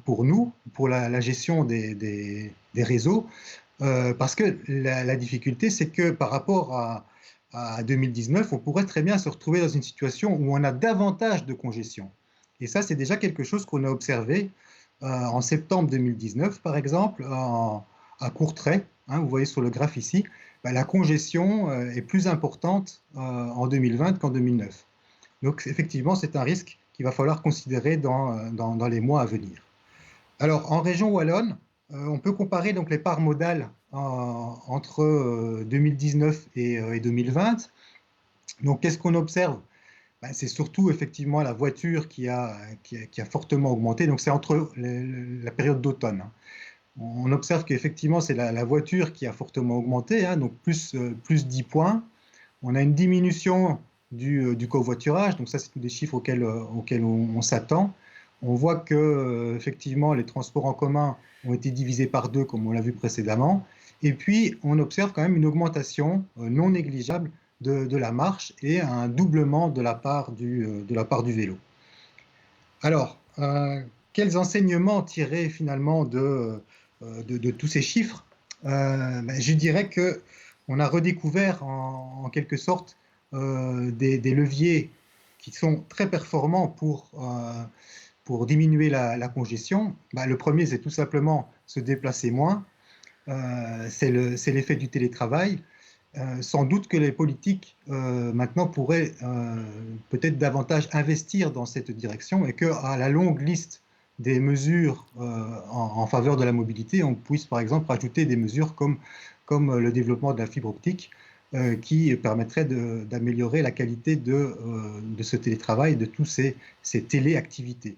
pour nous, pour la gestion des réseaux, parce que la difficulté, c'est que par rapport à 2019, on pourrait très bien se retrouver dans une situation où on a davantage de congestion. Et ça, c'est déjà quelque chose qu'on a observé en septembre 2019, par exemple, à Courtrai. Vous voyez sur le graphe ici, la congestion est plus importante en 2020 qu'en 2009. Donc effectivement, c'est un risque qu'il va falloir considérer dans les mois à venir. Alors en région wallonne, on peut comparer donc les parts modales entre 2019 et 2020. Donc qu'est-ce qu'on observe ? C'est surtout effectivement la voiture qui a fortement augmenté. Donc c'est entre la période d'automne. On observe qu'effectivement, c'est la voiture qui a fortement augmenté, donc plus 10 points. On a une diminution du covoiturage, donc ça, c'est des chiffres auxquels on s'attend. On voit que effectivement, les transports en commun ont été divisés par 2, comme on l'a vu précédemment. Et puis, on observe quand même une augmentation non négligeable de la marche et un doublement de la part du vélo. Alors, quels enseignements tirer finalement de tous ces chiffres? Je dirais qu'on a redécouvert en quelque sorte des leviers qui sont très performants pour diminuer la congestion. Le premier, c'est tout simplement se déplacer moins. C'est l'effet du télétravail. sans doute que les politiques maintenant pourraient peut-être davantage investir dans cette direction et qu'à la longue liste des mesures en faveur de la mobilité, on puisse par exemple rajouter des mesures comme le développement de la fibre optique qui permettrait d'améliorer la qualité de ce télétravail, de tous ces téléactivités.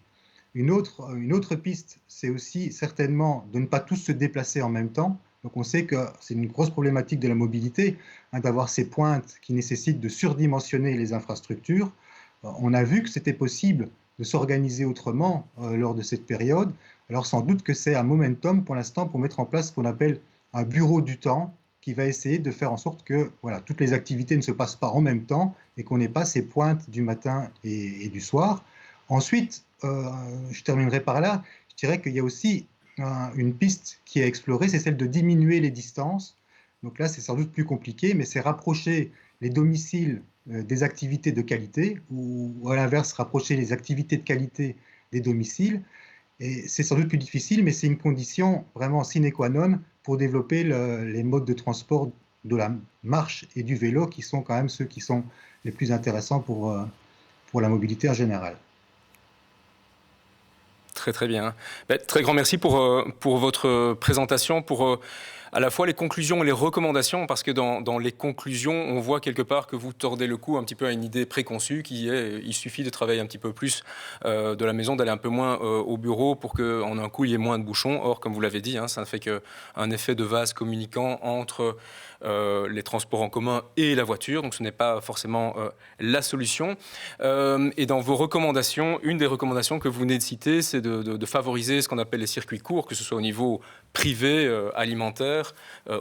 Une autre piste, c'est aussi certainement de ne pas tous se déplacer en même temps. Donc on sait que c'est une grosse problématique de la mobilité, d'avoir ces pointes qui nécessitent de surdimensionner les infrastructures. On a vu que c'était possible de s'organiser autrement lors de cette période. Alors sans doute que c'est un momentum pour l'instant pour mettre en place ce qu'on appelle un bureau du temps qui va essayer de faire en sorte que voilà, toutes les activités ne se passent pas en même temps et qu'on n'ait pas ces pointes du matin et du soir. Ensuite, je terminerai par là, je dirais qu'il y a aussi une piste qui est explorée, c'est celle de diminuer les distances. Donc là, c'est sans doute plus compliqué, mais c'est rapprocher les domiciles des activités de qualité, ou à l'inverse, rapprocher les activités de qualité des domiciles. Et c'est sans doute plus difficile, mais c'est une condition vraiment sine qua non pour développer les modes de transport de la marche et du vélo, qui sont quand même ceux qui sont les plus intéressants pour la mobilité en général. Très très bien. Très grand merci pour votre présentation, pour à la fois les conclusions et les recommandations, parce que dans les conclusions, on voit quelque part que vous tordez le cou un petit peu à une idée préconçue qui est il suffit de travailler un petit peu plus de la maison, d'aller un peu moins au bureau pour qu'en un coup il y ait moins de bouchons. Or, comme vous l'avez dit, ça ne fait qu'un effet de vase communicant entre les transports en commun et la voiture, donc ce n'est pas forcément la solution. Et dans vos recommandations, une des recommandations que vous venez de citer, c'est de favoriser ce qu'on appelle les circuits courts, que ce soit au niveau privé, alimentaire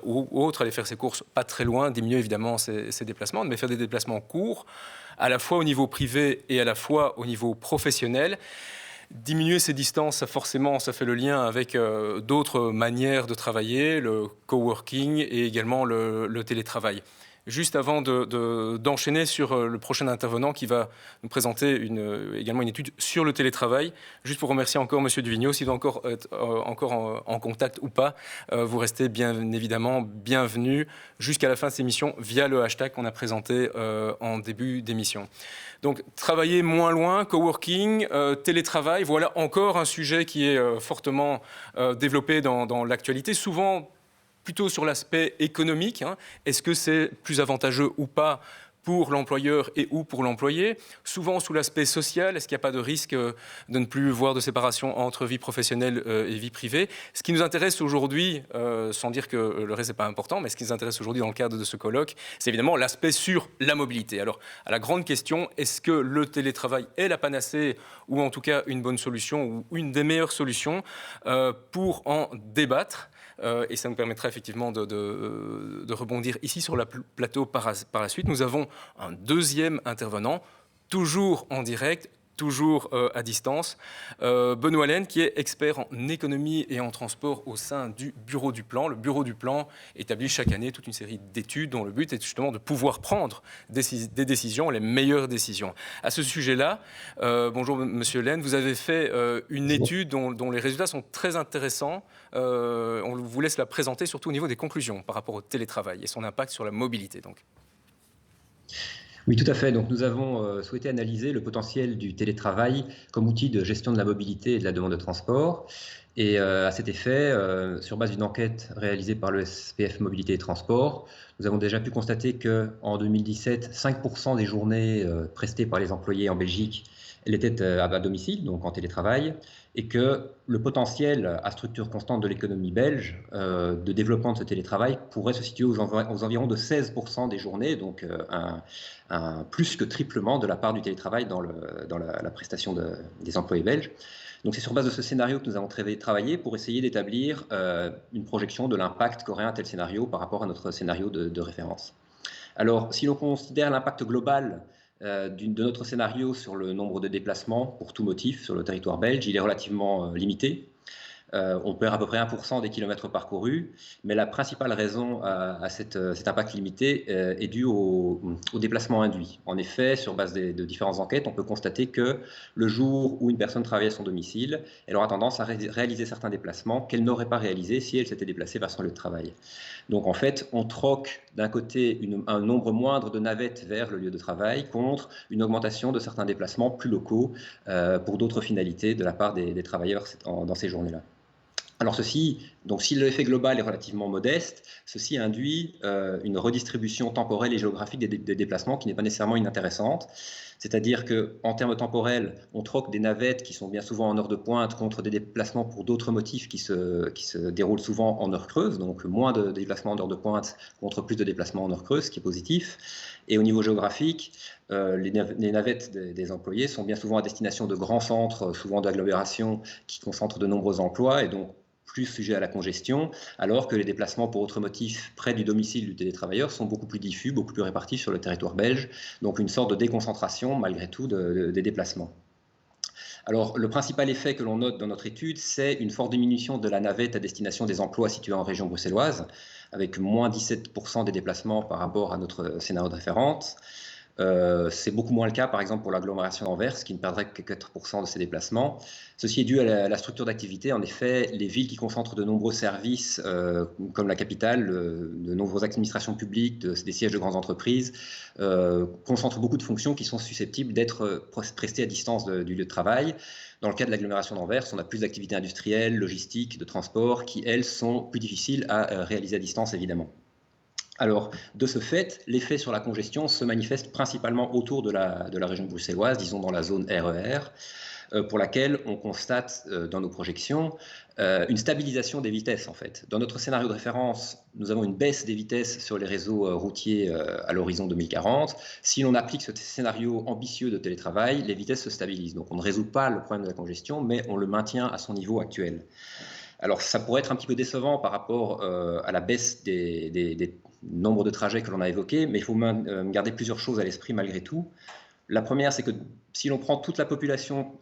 ou autre, aller faire ses courses pas très loin, diminuer évidemment ses déplacements, mais faire des déplacements courts, à la fois au niveau privé et à la fois au niveau professionnel. Diminuer ces distances, forcément, ça fait le lien avec d'autres manières de travailler, le coworking et également le télétravail. Juste avant d'enchaîner sur le prochain intervenant qui va nous présenter également une étude sur le télétravail, juste pour remercier encore M. Duvigneau, s'il doit encore être en contact ou pas, vous restez bien évidemment bienvenus jusqu'à la fin de cette émission via le hashtag qu'on a présenté en début d'émission. Donc, travailler moins loin, coworking, télétravail, voilà encore un sujet qui est fortement développé dans l'actualité, souvent plutôt sur l'aspect économique. Est-ce que c'est plus avantageux ou pas pour l'employeur et ou pour l'employé? Souvent sous l'aspect social, est-ce qu'il n'y a pas de risque de ne plus voir de séparation entre vie professionnelle et vie privée? Ce qui nous intéresse aujourd'hui, sans dire que le reste n'est pas important, mais ce qui nous intéresse aujourd'hui dans le cadre de ce colloque, c'est évidemment l'aspect sur la mobilité. Alors, à la grande question, est-ce que le télétravail est la panacée ou en tout cas une bonne solution ou une des meilleures solutions pour en débattre? Et ça nous permettra effectivement de rebondir ici sur le plateau par la suite. Nous avons un deuxième intervenant, toujours en direct, toujours à distance, Benoît Laine, qui est expert en économie et en transport au sein du Bureau du Plan. Le Bureau du Plan établit chaque année toute une série d'études dont le but est justement de pouvoir prendre des décisions, les meilleures décisions. À ce sujet-là, bonjour Monsieur Laine, vous avez fait une étude dont les résultats sont très intéressants. On vous laisse la présenter surtout au niveau des conclusions par rapport au télétravail et son impact sur la mobilité. Donc. Oui, tout à fait. Donc, nous avons souhaité analyser le potentiel du télétravail comme outil de gestion de la mobilité et de la demande de transport. Et à cet effet, sur base d'une enquête réalisée par le SPF Mobilité et Transport, nous avons déjà pu constater qu'en 2017, 5% des journées prestées par les employés en Belgique, elles étaient à domicile, donc en télétravail, et que le potentiel à structure constante de l'économie belge de développement de ce télétravail pourrait se situer aux environs de 16% des journées, donc un plus que triplement de la part du télétravail dans la prestation des employés belges. Donc c'est sur base de ce scénario que nous avons travaillé pour essayer d'établir une projection de l'impact qu'aurait un tel scénario par rapport à notre scénario de référence. Alors, si l'on considère l'impact global de notre scénario sur le nombre de déplacements pour tout motif sur le territoire belge, il est relativement limité. On perd à peu près 1% des kilomètres parcourus, mais la principale raison à cet impact limité est due au déplacement induit. En effet, sur base de différentes enquêtes, on peut constater que le jour où une personne travaille à son domicile, elle aura tendance à réaliser certains déplacements qu'elle n'aurait pas réalisés si elle s'était déplacée vers son lieu de travail. Donc en fait, on troque d'un côté un nombre moindre de navettes vers le lieu de travail contre une augmentation de certains déplacements plus locaux pour d'autres finalités de la part des travailleurs dans ces journées-là. Alors donc si l'effet global est relativement modeste, ceci induit une redistribution temporelle et géographique des déplacements qui n'est pas nécessairement inintéressante. C'est-à-dire qu'en termes temporels, on troque des navettes qui sont bien souvent en heure de pointe contre des déplacements pour d'autres motifs qui se déroulent souvent en heure creuse, donc moins de déplacements en heure de pointe contre plus de déplacements en heure creuse, ce qui est positif. Et au niveau géographique, les navettes des employés sont bien souvent à destination de grands centres, souvent d'agglomérations, qui concentrent de nombreux emplois et donc plus sujets à la congestion, alors que les déplacements pour autres motifs près du domicile du télétravailleur sont beaucoup plus diffus, beaucoup plus répartis sur le territoire belge, donc une sorte de déconcentration malgré tout des déplacements. Alors le principal effet que l'on note dans notre étude, c'est une forte diminution de la navette à destination des emplois situés en région bruxelloise, avec moins 17% des déplacements par rapport à notre scénario de référence. C'est beaucoup moins le cas, par exemple, pour l'agglomération d'Anvers, qui ne perdrait que 4% de ses déplacements. Ceci est dû à la structure d'activité. En effet, les villes qui concentrent de nombreux services, comme la capitale, de nombreuses administrations publiques, des sièges de grandes entreprises, concentrent beaucoup de fonctions qui sont susceptibles d'être prestées à distance du lieu de travail. Dans le cas de l'agglomération d'Anvers, on a plus d'activités industrielles, logistiques, de transport, qui, elles, sont plus difficiles à réaliser à distance, évidemment. Alors, de ce fait, l'effet sur la congestion se manifeste principalement autour de la région bruxelloise, disons dans la zone RER, pour laquelle on constate dans nos projections une stabilisation des vitesses en fait. Dans notre scénario de référence, nous avons une baisse des vitesses sur les réseaux routiers à l'horizon 2040. Si l'on applique ce scénario ambitieux de télétravail, les vitesses se stabilisent. Donc on ne résout pas le problème de la congestion, mais on le maintient à son niveau actuel. Alors ça pourrait être un petit peu décevant par rapport à la baisse des nombres de trajets que l'on a évoqués, mais il faut garder plusieurs choses à l'esprit malgré tout. La première, c'est que si l'on prend toute la population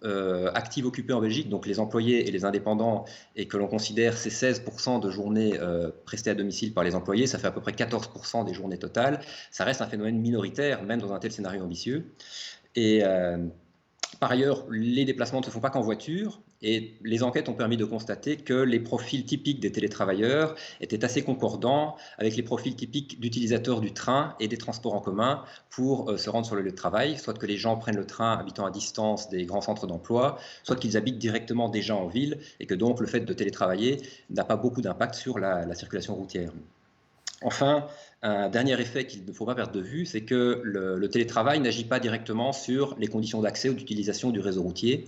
active occupée en Belgique, donc les employés et les indépendants, et que l'on considère ces 16% de journées prestées à domicile par les employés, ça fait à peu près 14% des journées totales. Ça reste un phénomène minoritaire, même dans un tel scénario ambitieux. Et par ailleurs, les déplacements ne se font pas qu'en voiture et les enquêtes ont permis de constater que les profils typiques des télétravailleurs étaient assez concordants avec les profils typiques d'utilisateurs du train et des transports en commun pour se rendre sur le lieu de travail, soit que les gens prennent le train habitant à distance des grands centres d'emploi, soit qu'ils habitent directement déjà en ville et que donc le fait de télétravailler n'a pas beaucoup d'impact sur la circulation routière. Enfin, un dernier effet qu'il ne faut pas perdre de vue, c'est que le télétravail n'agit pas directement sur les conditions d'accès ou d'utilisation du réseau routier.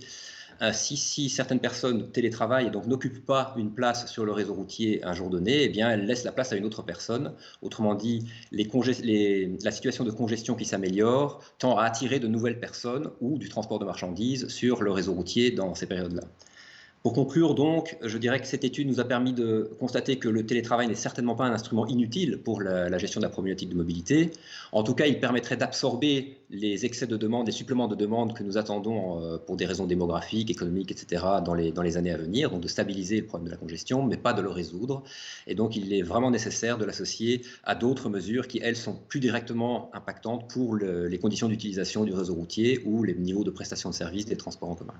Si certaines personnes télétravaillent et donc n'occupent pas une place sur le réseau routier un jour donné, eh bien, elles laissent la place à une autre personne. Autrement dit, la situation de congestion qui s'améliore tend à attirer de nouvelles personnes ou du transport de marchandises sur le réseau routier dans ces périodes-là. Pour conclure donc, je dirais que cette étude nous a permis de constater que le télétravail n'est certainement pas un instrument inutile pour la gestion de la problématique de mobilité. En tout cas, il permettrait d'absorber les excès de demande, les suppléments de demande que nous attendons pour des raisons démographiques, économiques, etc. dans les années à venir, donc de stabiliser le problème de la congestion, mais pas de le résoudre. Et donc, il est vraiment nécessaire de l'associer à d'autres mesures qui, elles, sont plus directement impactantes pour les conditions d'utilisation du réseau routier ou les niveaux de prestation de services des transports en commun.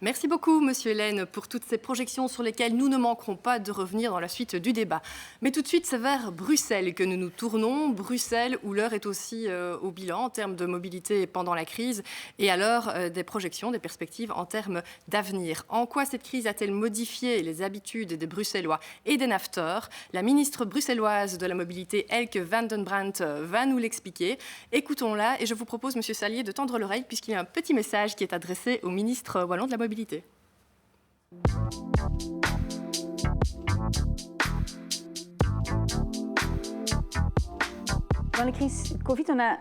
Merci beaucoup, Monsieur Hélène, pour toutes ces projections sur lesquelles nous ne manquerons pas de revenir dans la suite du débat. Mais tout de suite, c'est vers Bruxelles que nous nous tournons. Bruxelles, où l'heure est aussi au bilan en termes de mobilité pendant la crise et à l'heure des projections, des perspectives en termes d'avenir. En quoi cette crise a-t-elle modifié les habitudes des Bruxellois et des nafteurs? La ministre bruxelloise de la mobilité, Elke van den Brandt, va nous l'expliquer. Écoutons-la et je vous propose, Monsieur Salier, de tendre l'oreille puisqu'il y a un petit message qui est adressé au ministre wallon de la mobilité. Dans la crise Covid, on a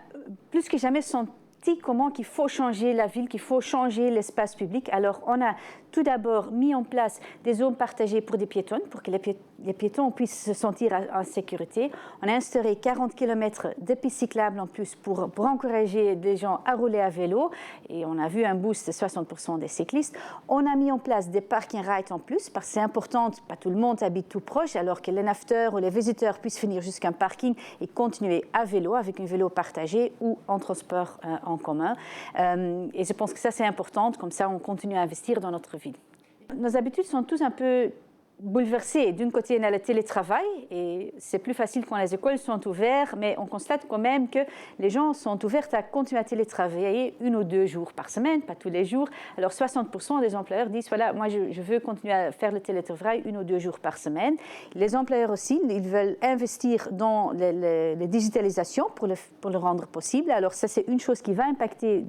plus que jamais senti dit comment qu'il faut changer la ville, qu'il faut changer l'espace public. Alors, on a tout d'abord mis en place des zones partagées pour des piétons, pour que les piétons puissent se sentir en sécurité. On a instauré 40 km de pistes cyclables en plus pour encourager les gens à rouler à vélo. Et on a vu un boost de 60% des cyclistes. On a mis en place des parking rights en plus, parce que c'est important, pas tout le monde habite tout proche, alors que les nafteurs ou les visiteurs puissent finir jusqu'à un parking et continuer à vélo, avec un vélo partagé ou en transport en commun. Et je pense que ça, c'est important. Comme ça, on continue à investir dans notre ville. Nos habitudes sont tous un peu bouleversées. D'un côté, on a le télétravail et c'est plus facile quand les écoles sont ouvertes, mais on constate quand même que les gens sont ouverts à continuer à télétravailler 1 ou 2 jours par semaine, pas tous les jours. Alors 60% des employeurs disent, voilà, moi je veux continuer à faire le télétravail 1 ou 2 jours par semaine. Les employeurs aussi, ils veulent investir dans la digitalisation pour le rendre possible. Alors ça, c'est une chose qui va impacter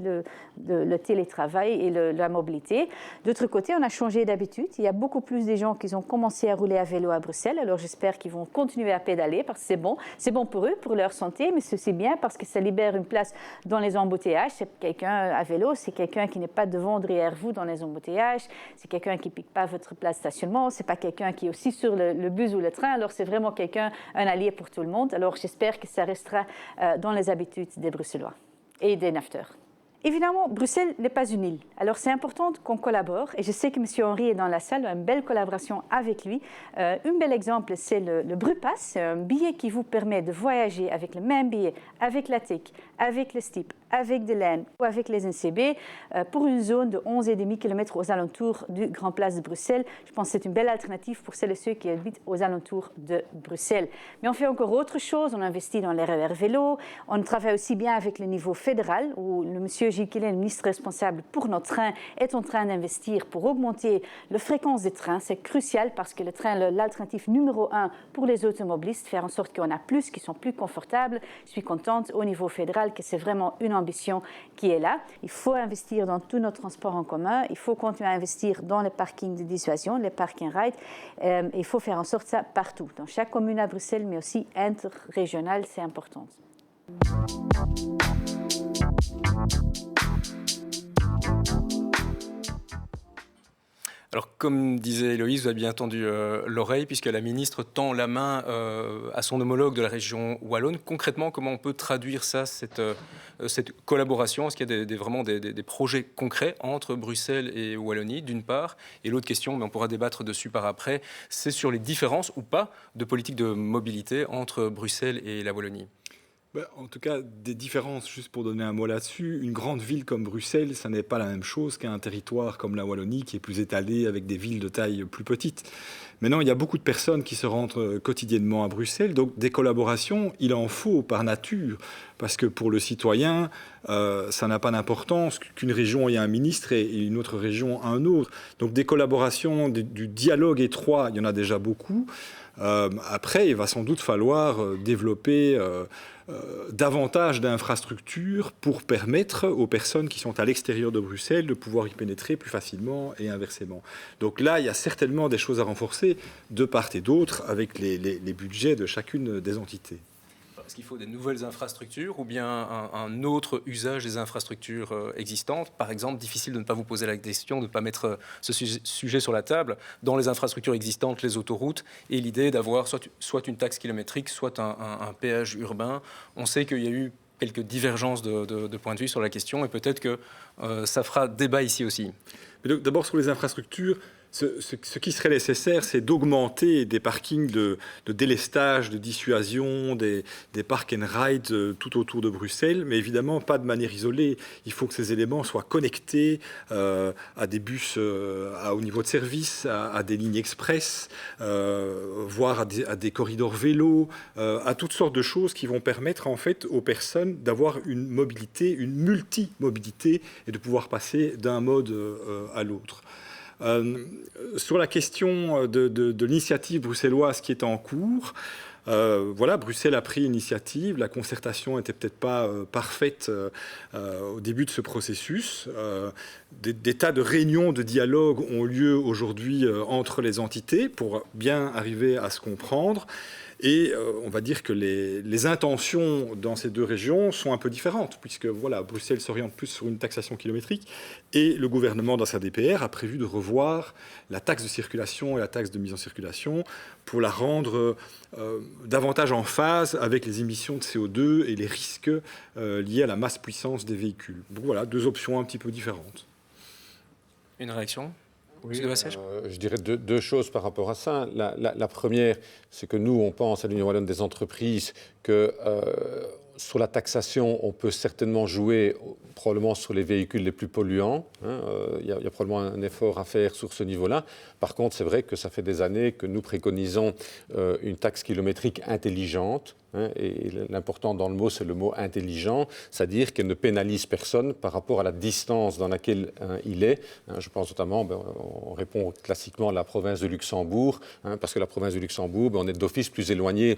le télétravail et la mobilité. D'autre côté, on a changé d'habitude. Il y a beaucoup plus de gens qui ont commencé à rouler à vélo à Bruxelles. Alors j'espère qu'ils vont continuer à pédaler parce que c'est bon. C'est bon pour eux, pour leur santé, mais c'est aussi bien parce que ça libère une place dans les embouteillages. C'est quelqu'un à vélo, c'est quelqu'un qui n'est pas devant, derrière vous dans les embouteillages. C'est quelqu'un qui ne pique pas votre place de stationnement. C'est pas quelqu'un qui est aussi sur le bus ou le train. Alors c'est vraiment quelqu'un, un allié pour tout le monde. Alors j'espère que ça restera dans les habitudes des Bruxellois et des nafteurs. Évidemment, Bruxelles n'est pas une île. Alors, c'est important qu'on collabore. Et je sais que M. Henry est dans la salle, une belle collaboration avec lui. Un bel exemple, c'est le Brupass. C'est un billet qui vous permet de voyager avec le même billet, avec la TIC, avec le STIP, avec de l'Aisne ou avec les NCB pour une zone de 11,5 km aux alentours du Grand Place de Bruxelles. Je pense que c'est une belle alternative pour celles et ceux qui habitent aux alentours de Bruxelles. Mais on fait encore autre chose. On investit dans les RER vélo. On travaille aussi bien avec le niveau fédéral où le monsieur Gilles Quillet, le ministre responsable pour nos trains, est en train d'investir pour augmenter la fréquence des trains. C'est crucial parce que le train, l'alternative numéro 1 pour les automobilistes, faire en sorte qu'on a plus, qui sont plus confortables. Je suis contente au niveau fédéral que c'est vraiment une ambition qui est là. Il faut investir dans tous nos transports en commun. Il faut continuer à investir dans les parkings de dissuasion, les parking rights. Il faut faire en sorte ça partout, dans chaque commune à Bruxelles, mais aussi interrégional, c'est important. Alors, comme disait Héloïse, vous avez bien tendu l'oreille, puisque la ministre tend la main à son homologue de la région wallonne. Concrètement, comment on peut traduire ça, cette collaboration? Est-ce qu'il y a vraiment des projets concrets entre Bruxelles et Wallonie, d'une part? Et l'autre question, mais on pourra débattre dessus par après, c'est sur les différences ou pas de politique de mobilité entre Bruxelles et la Wallonie. En tout cas, des différences, juste pour donner un mot là-dessus, une grande ville comme Bruxelles, ça n'est pas la même chose qu'un territoire comme la Wallonie qui est plus étalé avec des villes de taille plus petite. Maintenant, il y a beaucoup de personnes qui se rendent quotidiennement à Bruxelles, donc des collaborations, il en faut par nature, parce que pour le citoyen, ça n'a pas d'importance qu'une région ait un ministre et une autre région un autre. Donc des collaborations, du dialogue étroit, il y en a déjà beaucoup. Après, il va sans doute falloir développer davantage d'infrastructures pour permettre aux personnes qui sont à l'extérieur de Bruxelles de pouvoir y pénétrer plus facilement et inversement. Donc là, il y a certainement des choses à renforcer de part et d'autre avec les budgets de chacune des entités. Est-ce qu'il faut des nouvelles infrastructures ou bien un autre usage des infrastructures existantes? Par exemple, difficile de ne pas vous poser la question, de ne pas mettre ce sujet sur la table. Dans les infrastructures existantes, les autoroutes, et l'idée d'avoir soit une taxe kilométrique, soit un péage urbain. On sait qu'il y a eu quelques divergences de points de vue sur la question et peut-être que ça fera débat ici aussi. D'abord, sur les infrastructures, ce qui serait nécessaire, c'est d'augmenter des parkings de délestage, de dissuasion, des park and ride tout autour de Bruxelles, mais évidemment pas de manière isolée. Il faut que ces éléments soient connectés à des bus à haut niveau de service, à des lignes express, voire à des corridors vélos, à toutes sortes de choses qui vont permettre en fait aux personnes d'avoir une mobilité, une multimobilité et de pouvoir passer d'un mode à l'autre. Sur la question de l'initiative bruxelloise qui est en cours, voilà, Bruxelles a pris l'initiative. La concertation n'était peut-être pas parfaite au début de ce processus. Des tas de réunions de dialogue ont lieu aujourd'hui entre les entités pour bien arriver à se comprendre. Et on va dire que les intentions dans ces deux régions sont un peu différentes, puisque voilà, Bruxelles s'oriente plus sur une taxation kilométrique et le gouvernement, dans sa DPR, a prévu de revoir la taxe de circulation et la taxe de mise en circulation pour la rendre davantage en phase avec les émissions de CO2 et les risques liés à la masse puissance des véhicules. Donc voilà, deux options un petit peu différentes. Une réaction ? Oui, je dirais deux choses par rapport à ça. La première, c'est que nous, on pense à l'Union wallonne des entreprises que sur la taxation, on peut certainement jouer probablement sur les véhicules les plus polluants. Il y a probablement un effort à faire sur ce niveau-là. Par contre, c'est vrai que ça fait des années que nous préconisons une taxe kilométrique intelligente. Et l'important dans le mot, c'est le mot intelligent, c'est-à-dire qu'elle ne pénalise personne par rapport à la distance dans laquelle il est. Je pense notamment, on répond classiquement à la province de Luxembourg, parce que la province de Luxembourg, on est d'office plus éloigné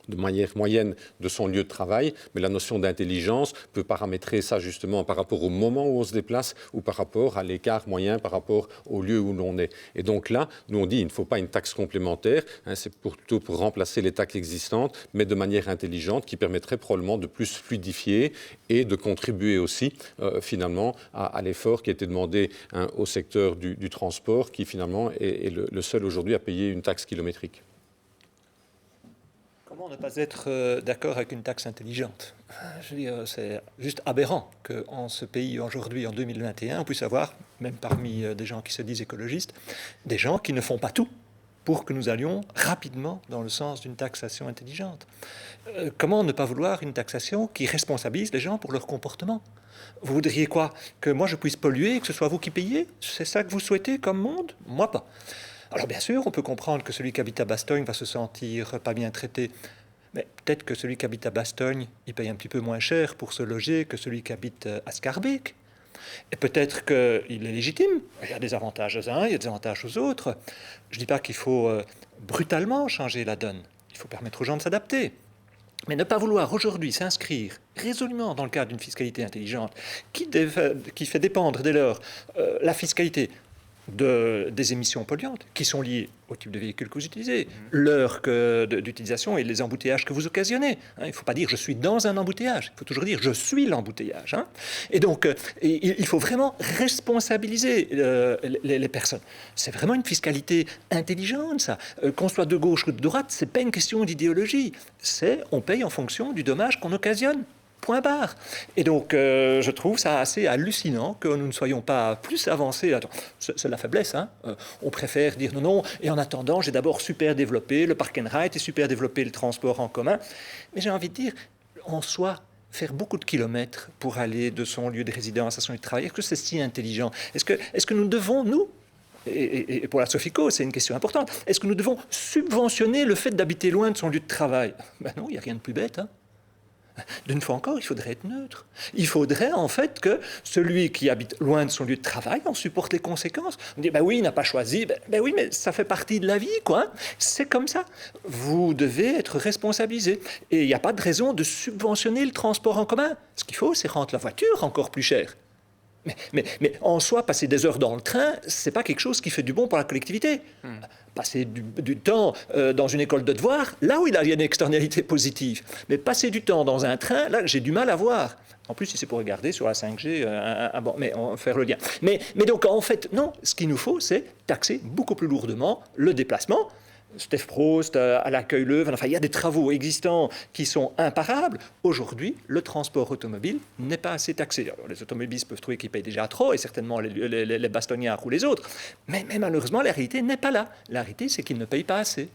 de manière moyenne de son lieu de travail, mais la notion d'intelligence peut paramétrer ça justement par rapport au moment où on se déplace ou par rapport à l'écart moyen par rapport au lieu où l'on est. Et donc là, nous on dit qu'il ne faut pas une taxe complémentaire, c'est plutôt pour remplacer les taxes existantes, mais de manière intelligente qui permettrait probablement de plus fluidifier et de contribuer aussi finalement à l'effort qui a été demandé au secteur du transport qui finalement est le seul aujourd'hui à payer une taxe kilométrique. Comment ne pas être d'accord avec une taxe intelligente? Je veux dire, c'est juste aberrant qu'en ce pays, aujourd'hui, en 2021, on puisse avoir, même parmi des gens qui se disent écologistes, des gens qui ne font pas tout pour que nous allions rapidement dans le sens d'une taxation intelligente. Comment ne pas vouloir une taxation qui responsabilise les gens pour leur comportement? Vous voudriez quoi? Que moi je puisse polluer et que ce soit vous qui payez? C'est ça que vous souhaitez comme monde? Moi pas. Alors bien sûr, on peut comprendre que celui qui habite à Bastogne va se sentir pas bien traité. Mais peut-être que celui qui habite à Bastogne, il paye un petit peu moins cher pour se loger que celui qui habite à Schaerbeek. Et peut-être qu'il est légitime. Il y a des avantages aux uns, il y a des avantages aux autres. Je ne dis pas qu'il faut brutalement changer la donne. Il faut permettre aux gens de s'adapter. Mais ne pas vouloir aujourd'hui s'inscrire résolument dans le cadre d'une fiscalité intelligente qui fait dépendre dès lors la fiscalité des émissions polluantes qui sont liées au type de véhicule que vous utilisez, l'heure d'utilisation et les embouteillages que vous occasionnez. Il ne faut pas dire « je suis dans un embouteillage », il faut toujours dire « je suis l'embouteillage ». Et donc, il faut vraiment responsabiliser les personnes. C'est vraiment une fiscalité intelligente, ça. Qu'on soit de gauche ou de droite, ce n'est pas une question d'idéologie. C'est on paye en fonction du dommage qu'on occasionne. Point barre. Et donc, je trouve ça assez hallucinant que nous ne soyons pas plus avancés. Attends, c'est la faiblesse. On préfère dire non. Et en attendant, j'ai d'abord super développé le park and ride et super développé le transport en commun. Mais j'ai envie de dire, en soi, faire beaucoup de kilomètres pour aller de son lieu de résidence à son lieu de travail, est-ce que c'est si intelligent? Est-ce que nous devons, nous, et pour la Sofico, c'est une question importante, est-ce que nous devons subventionner le fait d'habiter loin de son lieu de travail? Ben non, il n'y a rien de plus bête. D'une fois encore, il faudrait être neutre. Il faudrait en fait que celui qui habite loin de son lieu de travail en supporte les conséquences. On dit, ben oui, il n'a pas choisi. Ben oui, mais ça fait partie de la vie, quoi. C'est comme ça. Vous devez être responsabilisé. Et il n'y a pas de raison de subventionner le transport en commun. Ce qu'il faut, c'est rendre la voiture encore plus chère. Mais en soi, passer des heures dans le train, c'est pas quelque chose qui fait du bon pour la collectivité. Passer du temps dans une école de devoirs, là où il y a une externalité positive. Mais passer du temps dans un train, là, j'ai du mal à voir. En plus, si c'est pour regarder sur la 5G, bon, mais on va faire le lien. Mais donc, en fait, non, ce qu'il nous faut, c'est taxer beaucoup plus lourdement le déplacement. Steph Prost, à l'accueil Leuven, enfin, il y a des travaux existants qui sont imparables. Aujourd'hui, le transport automobile n'est pas assez taxé. Alors, les automobilistes peuvent trouver qu'ils payent déjà trop, et certainement les bastoniards ou les autres. Mais malheureusement, la réalité n'est pas là. La réalité, c'est qu'ils ne payent pas assez.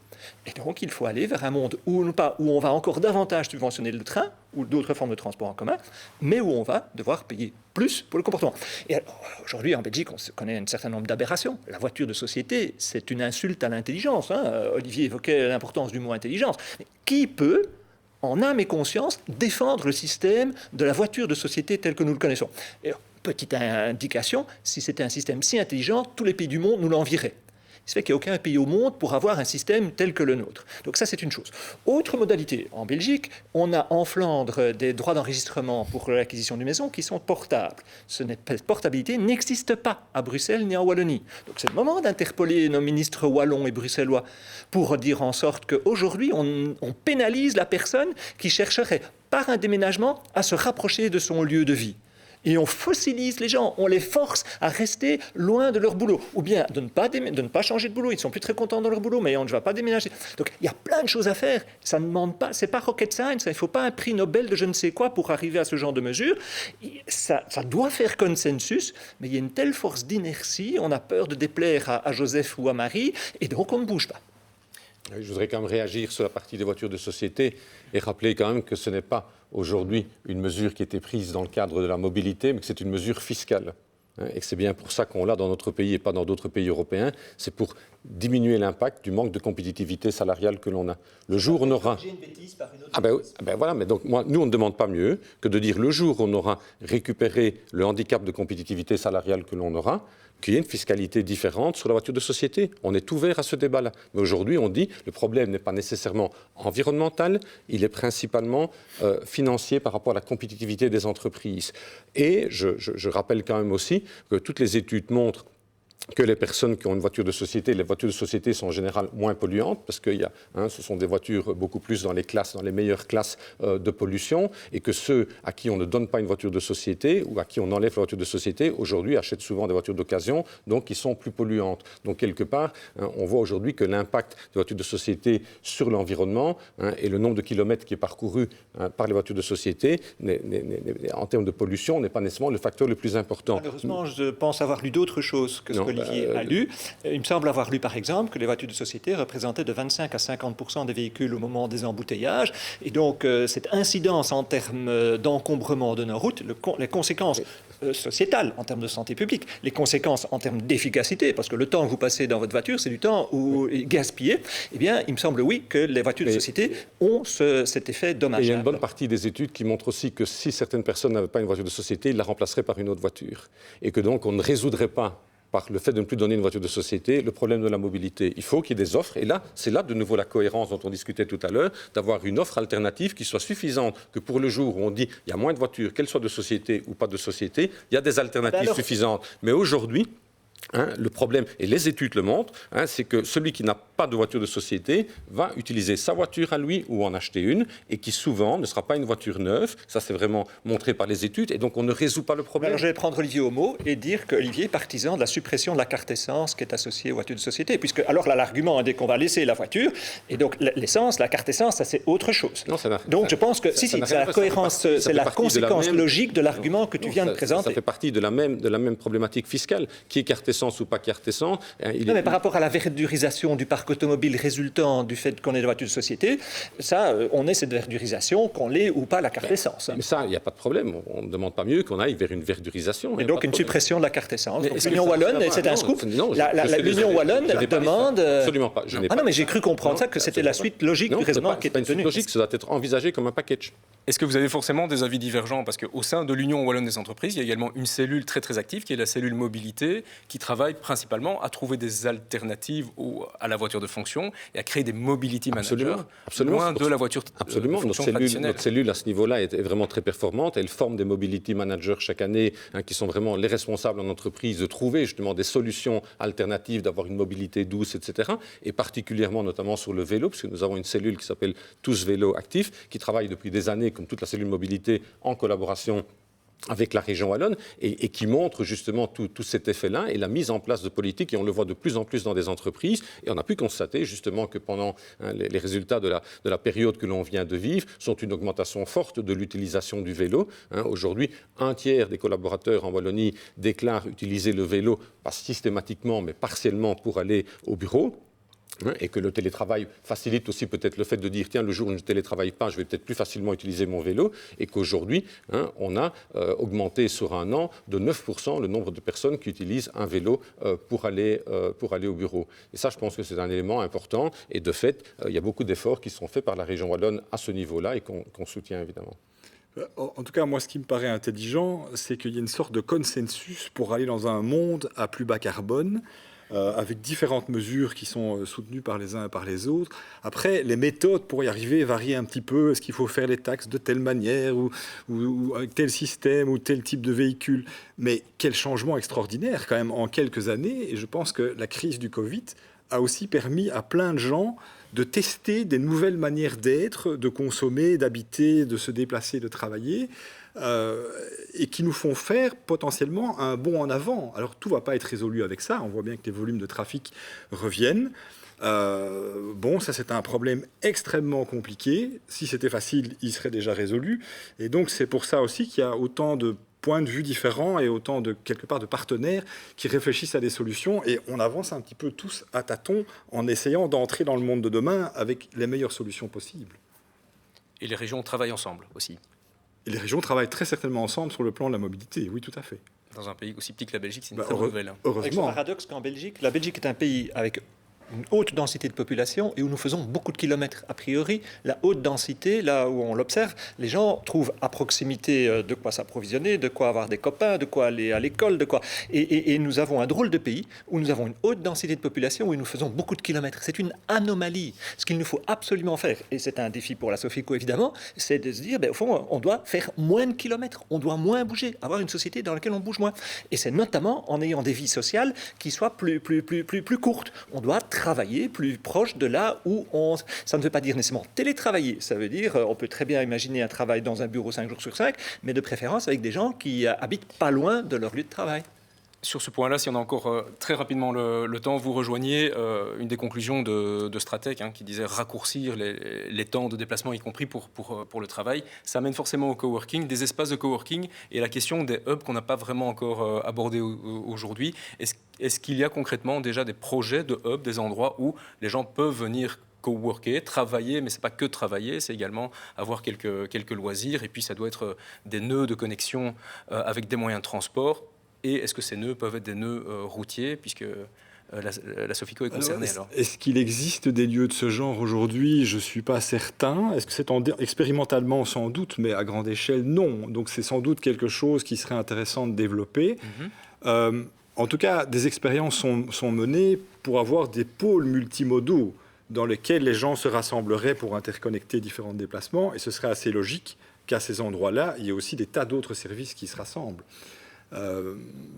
Et donc, il faut aller vers un monde où on va encore davantage subventionner le train ou d'autres formes de transport en commun, mais où on va devoir payer plus pour le comportement. Et alors, aujourd'hui, en Belgique, on connaît un certain nombre d'aberrations. La voiture de société, c'est une insulte à l'intelligence. Olivier évoquait l'importance du mot intelligence. Mais qui peut, en âme et conscience, défendre le système de la voiture de société tel que nous le connaissons? Et alors, petite indication, si c'était un système si intelligent, tous les pays du monde nous l'envieraient. Il se fait qu'il n'y a aucun pays au monde pour avoir un système tel que le nôtre. Donc ça, c'est une chose. Autre modalité, en Belgique, on a en Flandre des droits d'enregistrement pour l'acquisition d'une maison qui sont portables. Cette portabilité n'existe pas à Bruxelles ni en Wallonie. Donc c'est le moment d'interpeller nos ministres wallons et bruxellois pour dire en sorte qu'aujourd'hui, on pénalise la personne qui chercherait par un déménagement à se rapprocher de son lieu de vie. Et on fossilise les gens, on les force à rester loin de leur boulot. Ou bien de ne pas changer de boulot, ils ne sont plus très contents dans leur boulot, mais on ne va pas déménager. Donc il y a plein de choses à faire. Ça ne demande pas, c'est pas rocket science, il ne faut pas un prix Nobel de je ne sais quoi pour arriver à ce genre de mesures. Ça doit faire consensus, mais il y a une telle force d'inertie, on a peur de déplaire à Joseph ou à Marie, et donc on ne bouge pas. Je voudrais quand même réagir sur la partie des voitures de société et rappeler quand même que ce n'est pas aujourd'hui une mesure qui a été prise dans le cadre de la mobilité, mais que c'est une mesure fiscale. Et que c'est bien pour ça qu'on l'a dans notre pays et pas dans d'autres pays européens. C'est pour diminuer l'impact du manque de compétitivité salariale que l'on a. Le jour où on aura... voilà, mais donc nous on ne demande pas mieux que de dire le jour où on aura récupéré le handicap de compétitivité salariale que l'on aura, qu'il y ait une fiscalité différente sur la voiture de société. On est ouvert à ce débat-là. Mais aujourd'hui, on dit que le problème n'est pas nécessairement environnemental, il est principalement financier par rapport à la compétitivité des entreprises. Et je rappelle quand même aussi que toutes les études montrent que les personnes qui ont une voiture de société, les voitures de société sont en général moins polluantes parce que ce sont des voitures beaucoup plus dans les meilleures classes de pollution et que ceux à qui on ne donne pas une voiture de société ou à qui on enlève la voiture de société, aujourd'hui achètent souvent des voitures d'occasion, donc qui sont plus polluantes. Donc quelque part, on voit aujourd'hui que l'impact des voitures de société sur l'environnement et le nombre de kilomètres qui est parcouru par les voitures de société en termes de pollution n'est pas nécessairement le facteur le plus important. Malheureusement, je pense avoir lu d'autres choses que ce que Olivier a lu. Il me semble avoir lu, par exemple, que les voitures de société représentaient de 25 à 50% des véhicules au moment des embouteillages. Et donc, cette incidence en termes d'encombrement de nos routes, les conséquences sociétales en termes de santé publique, les conséquences en termes d'efficacité, parce que le temps que vous passez dans votre voiture, c'est du temps gaspillé, eh bien, il me semble, oui, que les voitures de société ont cet effet dommageable. Et il y a une bonne partie des études qui montrent aussi que si certaines personnes n'avaient pas une voiture de société, ils la remplaceraient par une autre voiture. Et que donc, on ne résoudrait pas par le fait de ne plus donner une voiture de société, le problème de la mobilité. Il faut qu'il y ait des offres, et là, c'est là de nouveau la cohérence dont on discutait tout à l'heure, d'avoir une offre alternative qui soit suffisante, que pour le jour où on dit il y a moins de voitures, qu'elles soient de société ou pas de société, il y a des alternatives suffisantes. Mais aujourd'hui, le problème, et les études le montrent, c'est que celui qui n'a pas de voiture de société va utiliser sa voiture à lui ou en acheter une, et qui souvent ne sera pas une voiture neuve. Ça, c'est vraiment montré par les études, et donc on ne résout pas le problème. Alors je vais prendre Olivier au mot et dire qu'Olivier est partisan de la suppression de la carte essence qui est associée aux voitures de société, puisque alors là, l'argument, dès qu'on va laisser la voiture, et donc l'essence, la carte essence, ça c'est autre chose. Non, donc je pense que c'est la cohérence, c'est la conséquence logique de l'argument que tu viens de présenter. Ça fait partie de la même problématique fiscale, qui est carte essence ou pas carte essence. Mais par rapport à la verdurisation du parc automobile résultant du fait qu'on ait des voitures de société, ça, on ait cette verdurisation, qu'on l'ait ou pas la carte essence. Mais ça, il n'y a pas de problème. On ne demande pas mieux qu'on aille vers une verdurisation. Et donc une suppression de la carte essence. L'Union Wallonne, c'est un scoop. L'Union Wallonne demande... Absolument pas. Non, mais j'ai cru comprendre ça, que c'était la suite logique du raisonnement qui était tenu. C'est une logique, ça doit être envisagé comme un package. Est-ce que vous avez forcément des avis divergents? Parce qu'au sein de l'Union Wallonne des entreprises, il y a également une cellule très très active qui est la cellule mobilité, qui travaille principalement à trouver des alternatives à la voiture de fonction et à créer des mobility managers loin de la voiture de fonction traditionnelle. Notre cellule à ce niveau-là est vraiment très performante. Elle forme des mobility managers chaque année qui sont vraiment les responsables en entreprise de trouver justement des solutions alternatives, d'avoir une mobilité douce, etc. Et particulièrement notamment sur le vélo, puisque nous avons une cellule qui s'appelle Tous Vélo Actifs, qui travaille depuis des années comme toute la cellule mobilité en collaboration avec la région wallonne et qui montre justement tout cet effet-là et la mise en place de politiques, et on le voit de plus en plus dans des entreprises, et on a pu constater justement que pendant les résultats de la période que l'on vient de vivre sont une augmentation forte de l'utilisation du vélo. Aujourd'hui, un tiers des collaborateurs en Wallonie déclarent utiliser le vélo, pas systématiquement mais partiellement pour aller au bureau. Et que le télétravail facilite aussi peut-être le fait de dire tiens, le jour où je ne télétravaille pas, je vais peut-être plus facilement utiliser mon vélo, et qu'aujourd'hui, on a augmenté sur un an de 9% le nombre de personnes qui utilisent un vélo pour aller au bureau. Et ça, je pense que c'est un élément important, et de fait, il y a beaucoup d'efforts qui sont faits par la région wallonne à ce niveau-là et qu'on soutient évidemment. En tout cas, moi, ce qui me paraît intelligent, c'est qu'il y a une sorte de consensus pour aller dans un monde à plus bas carbone. avec différentes mesures qui sont soutenues par les uns et par les autres. Après, les méthodes pour y arriver varient un petit peu. Est-ce qu'il faut faire les taxes de telle manière ou avec tel système ou tel type de véhicule? Mais quel changement extraordinaire quand même en quelques années. Et je pense que la crise du Covid a aussi permis à plein de gens de tester des nouvelles manières d'être, de consommer, d'habiter, de se déplacer, de travailler, et qui nous font faire potentiellement un bond en avant. Alors tout ne va pas être résolu avec ça, on voit bien que les volumes de trafic reviennent. Bon, ça c'est un problème extrêmement compliqué. Si c'était facile, il serait déjà résolu. Et donc c'est pour ça aussi qu'il y a autant de points de vue différents et autant de, quelque part, de partenaires qui réfléchissent à des solutions. Et on avance un petit peu tous à tâtons en essayant d'entrer dans le monde de demain avec les meilleures solutions possibles. Et les régions travaillent ensemble aussi. Et les régions travaillent très certainement ensemble sur le plan de la mobilité, oui, tout à fait. Dans un pays aussi petit que la Belgique, c'est une très bonne nouvelle. Heureusement. Avec ce paradoxe qu'en Belgique, la Belgique est un pays avec une haute densité de population et où nous faisons beaucoup de kilomètres. A priori, la haute densité, là où on l'observe, les gens trouvent à proximité de quoi s'approvisionner, de quoi avoir des copains, de quoi aller à l'école, de quoi... Et nous avons un drôle de pays où nous avons une haute densité de population où nous faisons beaucoup de kilomètres. C'est une anomalie. Ce qu'il nous faut absolument faire, et c'est un défi pour la Sofico évidemment, c'est de se dire, au fond, on doit faire moins de kilomètres, on doit moins bouger, avoir une société dans laquelle on bouge moins. Et c'est notamment en ayant des vies sociales qui soient plus courtes. On doit travailler plus proche de là où on... Ça ne veut pas dire nécessairement télétravailler, ça veut dire on peut très bien imaginer un travail dans un bureau 5 jours sur 5, mais de préférence avec des gens qui habitent pas loin de leur lieu de travail. Sur ce point-là, si on a encore très rapidement le temps, vous rejoignez une des conclusions de Stratec qui disait raccourcir les temps de déplacement, y compris pour le travail. Ça amène forcément au coworking, des espaces de coworking et la question des hubs qu'on n'a pas vraiment encore abordé aujourd'hui. Est-ce qu'il y a concrètement déjà des projets de hubs, des endroits où les gens peuvent venir coworker, travailler, mais ce n'est pas que travailler, c'est également avoir quelques loisirs et puis ça doit être des nœuds de connexion avec des moyens de transport. Et est-ce que ces nœuds peuvent être des nœuds routiers, puisque la Sofico est concernée alors? Est-ce qu'il existe des lieux de ce genre aujourd'hui? Je ne suis pas certain. Est-ce que c'est expérimentalement? Sans doute, mais à grande échelle, non. Donc c'est sans doute quelque chose qui serait intéressant de développer. En tout cas, des expériences sont menées pour avoir des pôles multimodaux dans lesquels les gens se rassembleraient pour interconnecter différents déplacements. Et ce serait assez logique qu'à ces endroits-là, il y ait aussi des tas d'autres services qui se rassemblent.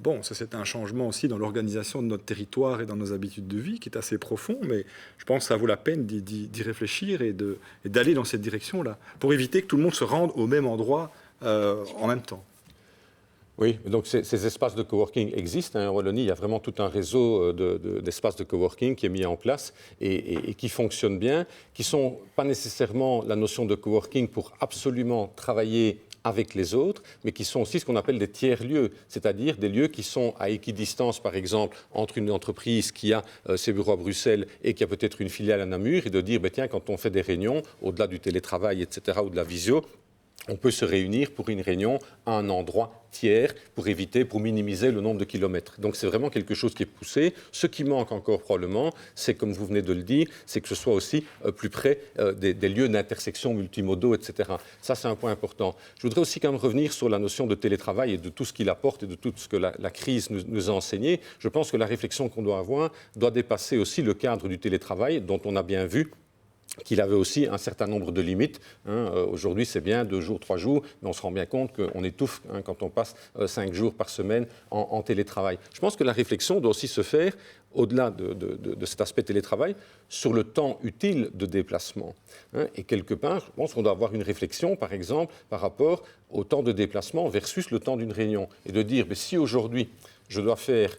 Bon, ça c'est un changement aussi dans l'organisation de notre territoire et dans nos habitudes de vie qui est assez profond, mais je pense que ça vaut la peine d'y réfléchir et d'aller dans cette direction-là, pour éviter que tout le monde se rende au même endroit en même temps. Oui, donc ces espaces de coworking existent. En Wallonie, il y a vraiment tout un réseau d'espaces de coworking qui est mis en place et qui fonctionne bien, qui ne sont pas nécessairement la notion de coworking pour absolument travailler avec les autres, mais qui sont aussi ce qu'on appelle des tiers-lieux, c'est-à-dire des lieux qui sont à équidistance, par exemple, entre une entreprise qui a ses bureaux à Bruxelles et qui a peut-être une filiale à Namur, et de dire, tiens, quand on fait des réunions, au-delà du télétravail, etc., ou de la visio, on peut se réunir pour une réunion à un endroit tiers pour minimiser le nombre de kilomètres. Donc c'est vraiment quelque chose qui est poussé. Ce qui manque encore probablement, c'est, comme vous venez de le dire, c'est que ce soit aussi plus près des lieux d'intersection multimodaux, etc. Ça, c'est un point important. Je voudrais aussi quand même revenir sur la notion de télétravail et de tout ce qu'il apporte et de tout ce que la crise nous a enseigné. Je pense que la réflexion qu'on doit avoir doit dépasser aussi le cadre du télétravail, dont on a bien vu qu'il avait aussi un certain nombre de limites. Aujourd'hui, c'est bien 2 jours, 3 jours, mais on se rend bien compte qu'on étouffe quand on passe 5 jours par semaine en télétravail. Je pense que la réflexion doit aussi se faire, au-delà de cet aspect télétravail, sur le temps utile de déplacement. Et quelque part, je pense qu'on doit avoir une réflexion, par exemple, par rapport au temps de déplacement versus le temps d'une réunion. Et de dire, si aujourd'hui, je dois faire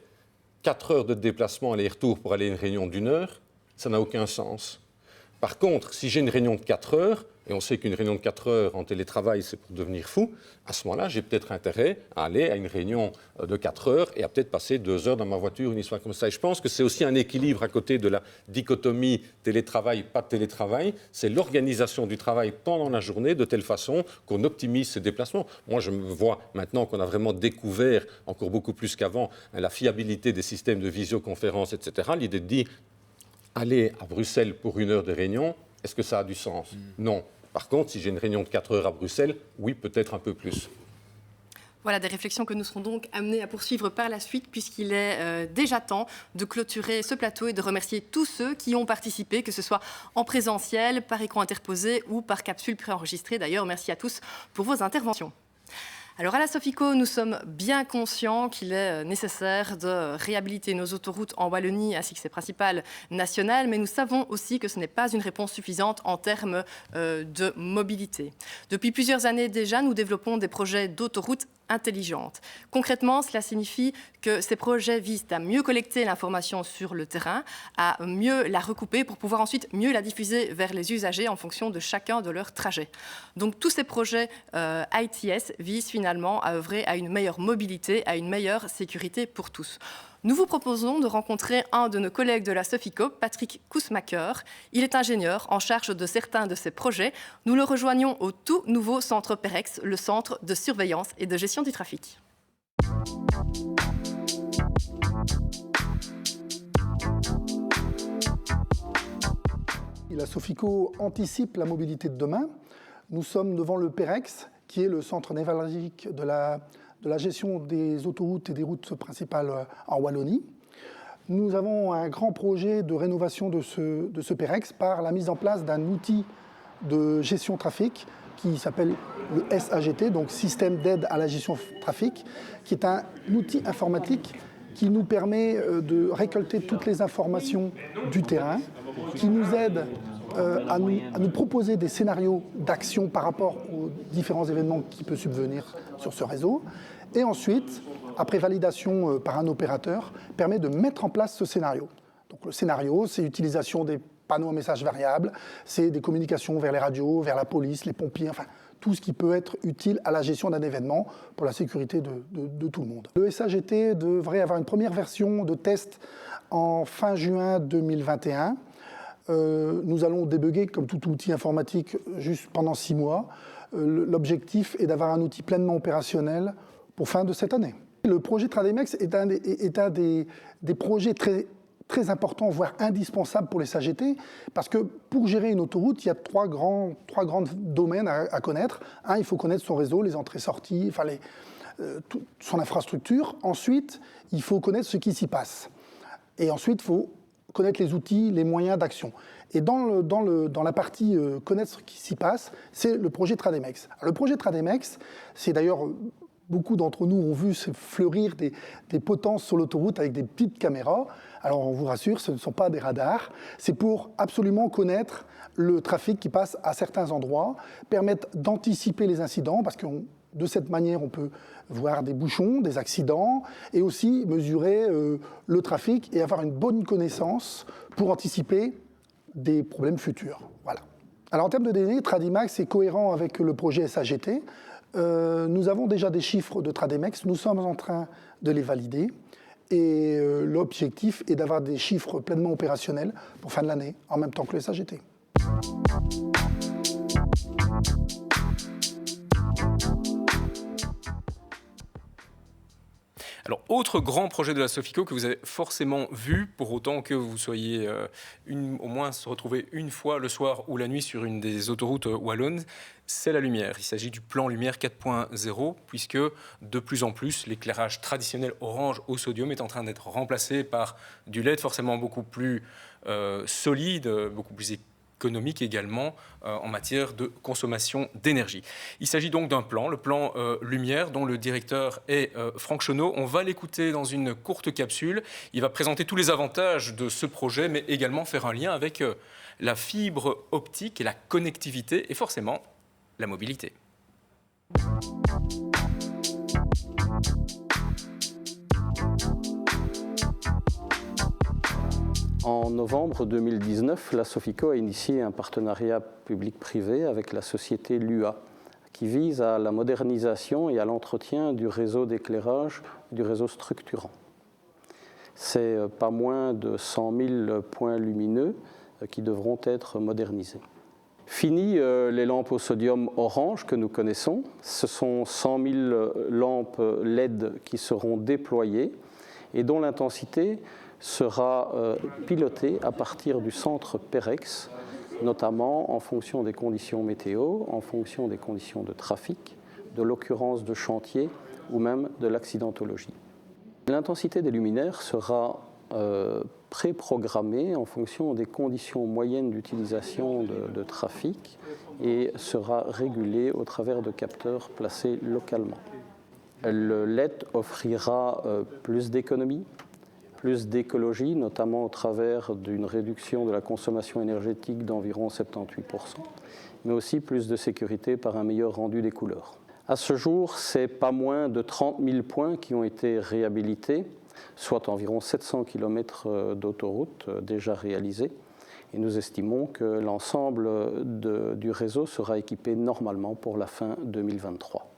4 heures de déplacement aller-retour pour aller à une réunion d'1 heure, ça n'a aucun sens. Par contre, si j'ai une réunion de 4 heures, et on sait qu'une réunion de 4 heures en télétravail, c'est pour devenir fou, à ce moment-là, j'ai peut-être intérêt à aller à une réunion de 4 heures et à peut-être passer 2 heures dans ma voiture, une histoire comme ça. Et je pense que c'est aussi un équilibre à côté de la dichotomie télétravail, pas de télétravail. C'est l'organisation du travail pendant la journée de telle façon qu'on optimise ses déplacements. Moi, je me vois maintenant qu'on a vraiment découvert, encore beaucoup plus qu'avant, la fiabilité des systèmes de visioconférence, etc. L'idée de dire, aller à Bruxelles pour 1 heure de réunion, est-ce que ça a du sens? Non. Par contre, si j'ai une réunion de 4 heures à Bruxelles, oui, peut-être un peu plus. Voilà des réflexions que nous serons donc amenés à poursuivre par la suite, puisqu'il est déjà temps de clôturer ce plateau et de remercier tous ceux qui ont participé, que ce soit en présentiel, par écran interposé ou par capsule préenregistrée. D'ailleurs, merci à tous pour vos interventions. Alors à la Sofico, nous sommes bien conscients qu'il est nécessaire de réhabiliter nos autoroutes en Wallonie ainsi que ses principales nationales, mais nous savons aussi que ce n'est pas une réponse suffisante en termes de mobilité. Depuis plusieurs années déjà, nous développons des projets d'autoroutes intelligentes. Concrètement, cela signifie que ces projets visent à mieux collecter l'information sur le terrain, à mieux la recouper pour pouvoir ensuite mieux la diffuser vers les usagers en fonction de chacun de leurs trajets. Donc tous ces projets ITS visent finalement à œuvrer à une meilleure mobilité, à une meilleure sécurité pour tous. Nous vous proposons de rencontrer un de nos collègues de la Sofico, Patrick Kousmaker. Il est ingénieur en charge de certains de ces projets. Nous le rejoignons au tout nouveau centre PEREX, le centre de surveillance et de gestion du trafic. La Sofico anticipe la mobilité de demain. Nous sommes devant le PEREX, qui est le centre névralgique de la gestion des autoroutes et des routes principales en Wallonie. Nous avons un grand projet de rénovation de ce PEREX par la mise en place d'un outil de gestion trafic qui s'appelle le SAGT, donc Système d'aide à la gestion trafic, qui est un outil informatique qui nous permet de récolter toutes les informations du terrain, qui nous aide à nous proposer des scénarios d'action par rapport aux différents événements qui peuvent subvenir sur ce réseau. Et ensuite, après validation par un opérateur, permet de mettre en place ce scénario. Donc le scénario, c'est l'utilisation des panneaux à messages variables, c'est des communications vers les radios, vers la police, les pompiers, enfin tout ce qui peut être utile à la gestion d'un événement pour la sécurité de tout le monde. Le SAGT devrait avoir une première version de test en fin juin 2021. Nous allons débugger, comme tout outil informatique, juste pendant 6 mois. L'objectif est d'avoir un outil pleinement opérationnel pour fin de cette année. Le projet Trademex est un des projets très importants, voire indispensables pour les SAGT, parce que pour gérer une autoroute, il y a trois grands domaines à connaître. Un, il faut connaître son réseau, les entrées-sorties, enfin son infrastructure. Ensuite, il faut connaître ce qui s'y passe. Et ensuite, il faut connaître les outils, les moyens d'action. Et dans la partie connaître ce qui s'y passe, c'est le projet Trademex. Alors, le projet Trademex, c'est d'ailleurs, beaucoup d'entre nous ont vu fleurir des potences sur l'autoroute avec des petites caméras. Alors on vous rassure, ce ne sont pas des radars. C'est pour absolument connaître le trafic qui passe à certains endroits, permettre d'anticiper les incidents, parce que de cette manière, on peut voir des bouchons, des accidents, et aussi mesurer le trafic et avoir une bonne connaissance pour anticiper des problèmes futurs. Voilà. Alors en termes de données, Tradimax est cohérent avec le projet SAGT. Nous avons déjà des chiffres de Trademex, nous sommes en train de les valider, et l'objectif est d'avoir des chiffres pleinement opérationnels pour fin de l'année, en même temps que le SAGT. Alors, autre grand projet de la Sofico que vous avez forcément vu, pour autant que vous soyez au moins se retrouver une fois le soir ou la nuit sur une des autoroutes wallonnes, c'est la lumière. Il s'agit du plan lumière 4.0, puisque de plus en plus, l'éclairage traditionnel orange au sodium est en train d'être remplacé par du LED forcément beaucoup plus solide, beaucoup plus économique également en matière de consommation d'énergie. Il s'agit donc d'un plan, le plan Lumière, dont le directeur est Franck Chenot. On va l'écouter dans une courte capsule. Il va présenter tous les avantages de ce projet, mais également faire un lien avec la fibre optique et la connectivité, et forcément la mobilité. En novembre 2019, la Sofico a initié un partenariat public-privé avec la société LUA, qui vise à la modernisation et à l'entretien du réseau d'éclairage, du réseau structurant. C'est pas moins de 100 000 points lumineux qui devront être modernisés. Fini les lampes au sodium orange que nous connaissons, ce sont 100 000 lampes LED qui seront déployées et dont l'intensité sera pilotée à partir du centre PEREX, notamment en fonction des conditions météo, en fonction des conditions de trafic, de l'occurrence de chantier ou même de l'accidentologie. L'intensité des luminaires sera préprogrammée en fonction des conditions moyennes d'utilisation de trafic et sera régulée au travers de capteurs placés localement. Le LED offrira plus d'économie, plus d'écologie, notamment au travers d'une réduction de la consommation énergétique d'environ 78%, mais aussi plus de sécurité par un meilleur rendu des couleurs. À ce jour, c'est pas moins de 30 000 points qui ont été réhabilités, soit environ 700 km d'autoroutes déjà réalisées. Et nous estimons que l'ensemble du réseau sera équipé normalement pour la fin 2023.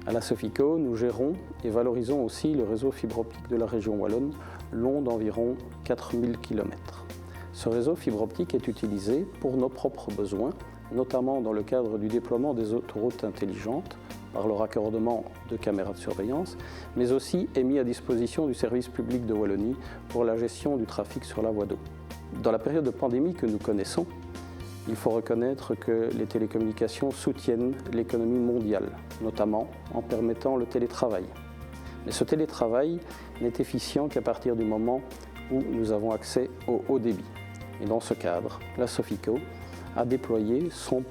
À la Sofico, nous gérons et valorisons aussi le réseau fibre optique de la région wallonne, long d'environ 4000 km. Ce réseau fibre optique est utilisé pour nos propres besoins, notamment dans le cadre du déploiement des autoroutes intelligentes, par le raccordement de caméras de surveillance, mais aussi est mis à disposition du service public de Wallonie pour la gestion du trafic sur la voie d'eau. Dans la période de pandémie que nous connaissons, il faut reconnaître que les télécommunications soutiennent l'économie mondiale, notamment en permettant le télétravail. Mais ce télétravail n'est efficient qu'à partir du moment où nous avons accès au haut débit. Et dans ce cadre, la Sofico a déployé son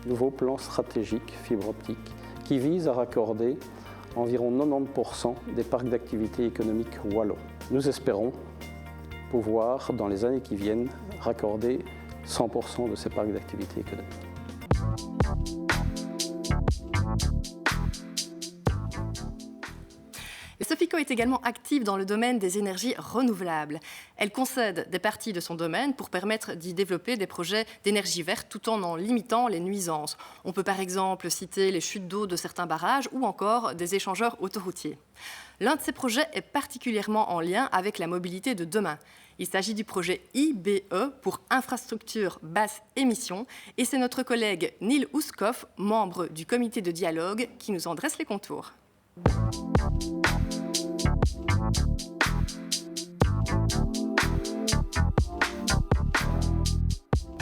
nouveau plan stratégique fibre optique qui vise à raccorder environ 90% des parcs d'activité économique wallons. Nous espérons pouvoir, dans les années qui viennent, raccorder 100% de ces parcs d'activité économique. Sofico est également active dans le domaine des énergies renouvelables. Elle concède des parties de son domaine pour permettre d'y développer des projets d'énergie verte tout en limitant les nuisances. On peut par exemple citer les chutes d'eau de certains barrages ou encore des échangeurs autoroutiers. L'un de ces projets est particulièrement en lien avec la mobilité de demain. Il s'agit du projet IBE pour infrastructure basse émission et c'est notre collègue Neil Ouskov, membre du comité de dialogue, qui nous en dresse les contours.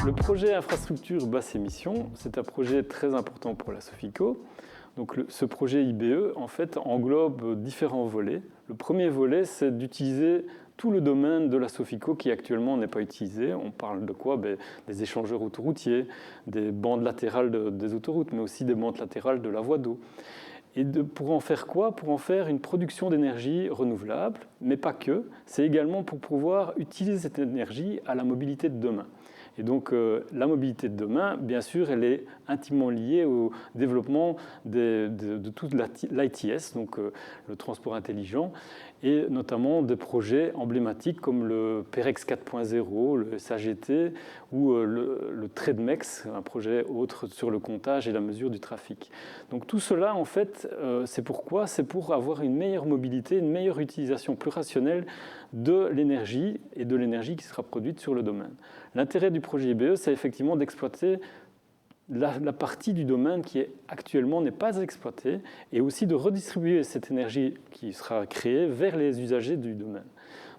Le projet infrastructure basse émission, c'est un projet très important pour la Sofico. Donc ce projet IBE, en fait, englobe différents volets. Le premier volet, c'est d'utiliser tout le domaine de la Sofico qui actuellement n'est pas utilisé. On parle de quoi? Des échangeurs autoroutiers, des bandes latérales des autoroutes, mais aussi des bandes latérales de la voie d'eau. Et pour en faire quoi? Pour en faire une production d'énergie renouvelable, mais pas que. C'est également pour pouvoir utiliser cette énergie à la mobilité de demain. Et donc la mobilité de demain, bien sûr, elle est intimement liée au développement de toute l'ITS, donc le transport intelligent, et notamment des projets emblématiques comme le PEREX 4.0, le SAGT ou le TradeMex, un projet autre sur le comptage et la mesure du trafic. Donc tout cela, en fait, c'est pourquoi? C'est pour avoir une meilleure mobilité, une meilleure utilisation plus rationnelle de l'énergie et de l'énergie qui sera produite sur le domaine. L'intérêt du projet IBE, c'est effectivement d'exploiter la partie du domaine qui actuellement n'est pas exploitée et aussi de redistribuer cette énergie qui sera créée vers les usagers du domaine.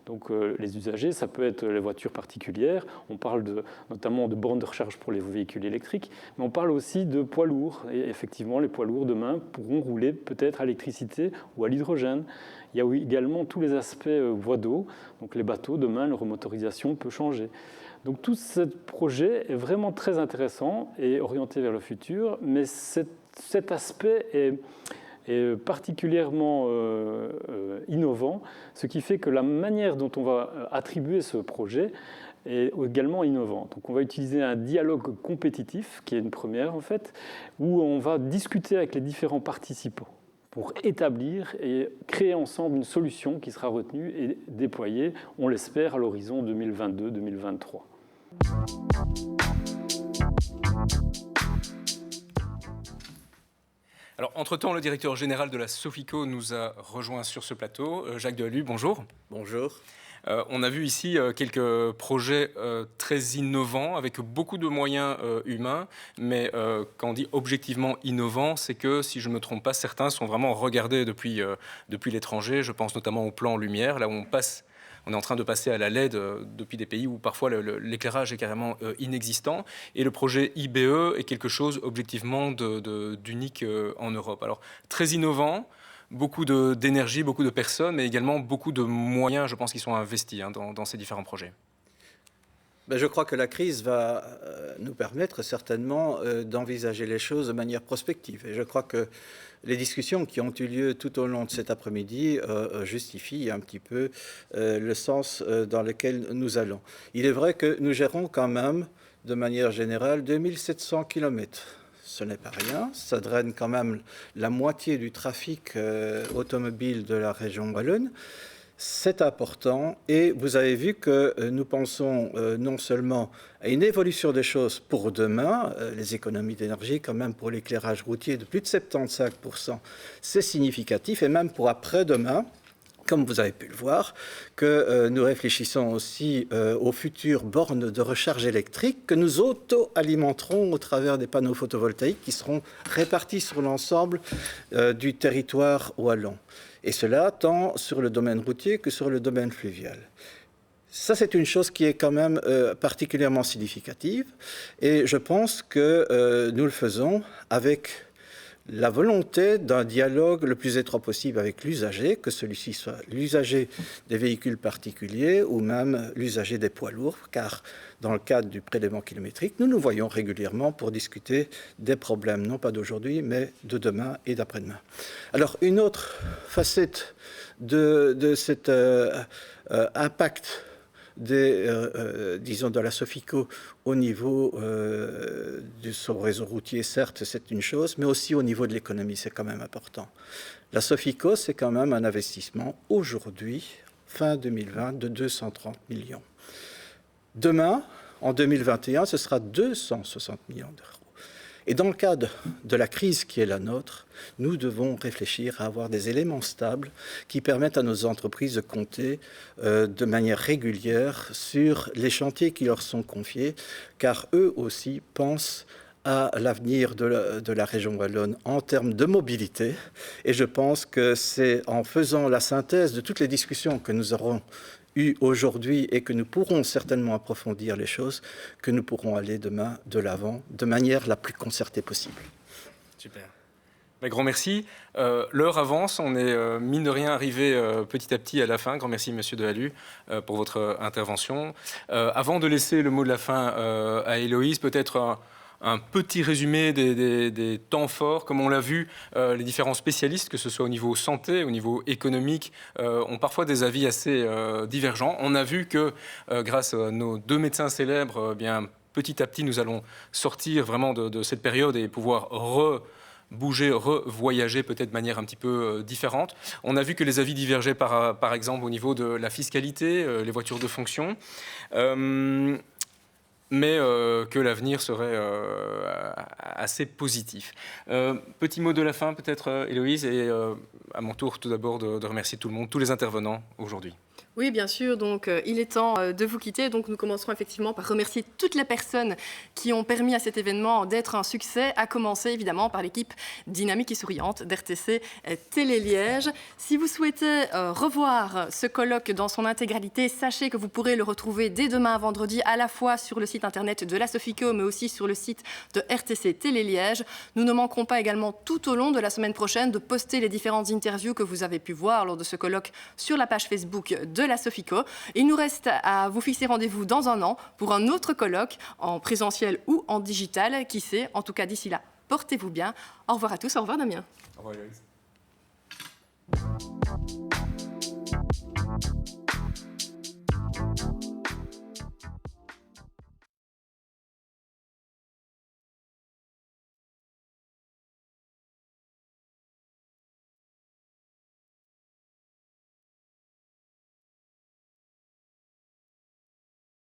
Donc les usagers, ça peut être les voitures particulières, on parle notamment de bornes de recharge pour les véhicules électriques, mais on parle aussi de poids lourds. Et effectivement, les poids lourds demain pourront rouler peut-être à l'électricité ou à l'hydrogène. Il y a également tous les aspects voie d'eau, donc les bateaux, demain, leur motorisation peut changer. Donc tout ce projet est vraiment très intéressant et orienté vers le futur, mais cet aspect est particulièrement innovant, ce qui fait que la manière dont on va attribuer ce projet est également innovante. Donc on va utiliser un dialogue compétitif, qui est une première en fait, où on va discuter avec les différents participants pour établir et créer ensemble une solution qui sera retenue et déployée, on l'espère, à l'horizon 2022-2023. Alors, entre-temps, le directeur général de la Sofico nous a rejoint sur ce plateau. Jacques Devalu, bonjour. Bonjour. On a vu ici quelques projets très innovants, avec beaucoup de moyens humains, mais quand on dit objectivement innovant, c'est que, si je ne me trompe pas, certains sont vraiment regardés depuis l'étranger. Je pense notamment au plan lumière, là où on est en train de passer à la LED depuis des pays où parfois l'éclairage est carrément inexistant. Et le projet IBE est quelque chose objectivement d'unique en Europe. Alors, très innovant, beaucoup d'énergie, beaucoup de personnes, mais également beaucoup de moyens, je pense, qui sont investis dans ces différents projets. Je crois que la crise va nous permettre certainement d'envisager les choses de manière prospective. Et je crois que les discussions qui ont eu lieu tout au long de cet après-midi justifient un petit peu le sens dans lequel nous allons. Il est vrai que nous gérons quand même, de manière générale, 2700 km. Ce n'est pas rien, ça draine quand même la moitié du trafic automobile de la région wallonne. C'est important et vous avez vu que nous pensons non seulement à une évolution des choses pour demain, les économies d'énergie quand même pour l'éclairage routier de plus de 75%, c'est significatif, et même pour après-demain, comme vous avez pu le voir, que nous réfléchissons aussi aux futures bornes de recharge électrique que nous auto-alimenterons au travers des panneaux photovoltaïques qui seront répartis sur l'ensemble du territoire wallon. Et cela tant sur le domaine routier que sur le domaine fluvial. Ça, c'est une chose qui est quand même particulièrement significative. Et je pense que nous le faisons avec la volonté d'un dialogue le plus étroit possible avec l'usager, que celui-ci soit l'usager des véhicules particuliers ou même l'usager des poids lourds, car dans le cadre du prélèvement kilométrique, nous nous voyons régulièrement pour discuter des problèmes, non pas d'aujourd'hui, mais de demain et d'après-demain. Alors, une autre facette de cet impact disons de la Sofico au niveau de son réseau routier, certes, c'est une chose, mais aussi au niveau de l'économie, c'est quand même important. La Sofico, c'est quand même un investissement aujourd'hui, fin 2020, de 230 millions. Demain, en 2021, ce sera 260 millions d'euros. Et dans le cadre de la crise qui est la nôtre, nous devons réfléchir à avoir des éléments stables qui permettent à nos entreprises de compter de manière régulière sur les chantiers qui leur sont confiés, car eux aussi pensent à l'avenir de la région wallonne en termes de mobilité. Et je pense que c'est en faisant la synthèse de toutes les discussions que nous aurons eues aujourd'hui et que nous pourrons certainement approfondir les choses, que nous pourrons aller demain de l'avant de manière la plus concertée possible. Super. Grand merci. L'heure avance, on est mine de rien arrivé petit à petit à la fin. Grand merci, Monsieur Dehalus, pour votre intervention. Avant de laisser le mot de la fin à Héloïse, peut-être un petit résumé des temps forts. Comme on l'a vu, les différents spécialistes, que ce soit au niveau santé, au niveau économique, ont parfois des avis assez divergents. On a vu que grâce à nos deux médecins célèbres, bien, petit à petit, nous allons sortir vraiment de cette période et pouvoir bouger, revoyager peut-être de manière un petit peu différente. On a vu que les avis divergeaient par exemple au niveau de la fiscalité, les voitures de fonction. Mais que l'avenir serait assez positif. Petit mot de la fin peut-être, Héloïse, et à mon tour tout d'abord de remercier tout le monde, tous les intervenants aujourd'hui. Oui, bien sûr. Donc, il est temps de vous quitter. Donc, nous commencerons effectivement par remercier toutes les personnes qui ont permis à cet événement d'être un succès, à commencer évidemment par l'équipe dynamique et souriante d'RTC Télé-Liège. Si vous souhaitez revoir ce colloque dans son intégralité, sachez que vous pourrez le retrouver dès demain vendredi, à la fois sur le site internet de la Sofico, mais aussi sur le site de RTC Télé-Liège. Nous ne manquerons pas également tout au long de la semaine prochaine de poster les différentes interviews que vous avez pu voir lors de ce colloque sur la page Facebook de la Sofico. Il nous reste à vous fixer rendez-vous dans un an pour un autre colloque en présentiel ou en digital, qui sait. En tout cas, d'ici là, portez-vous bien. Au revoir à tous, au revoir Damien. Au revoir Héloïse.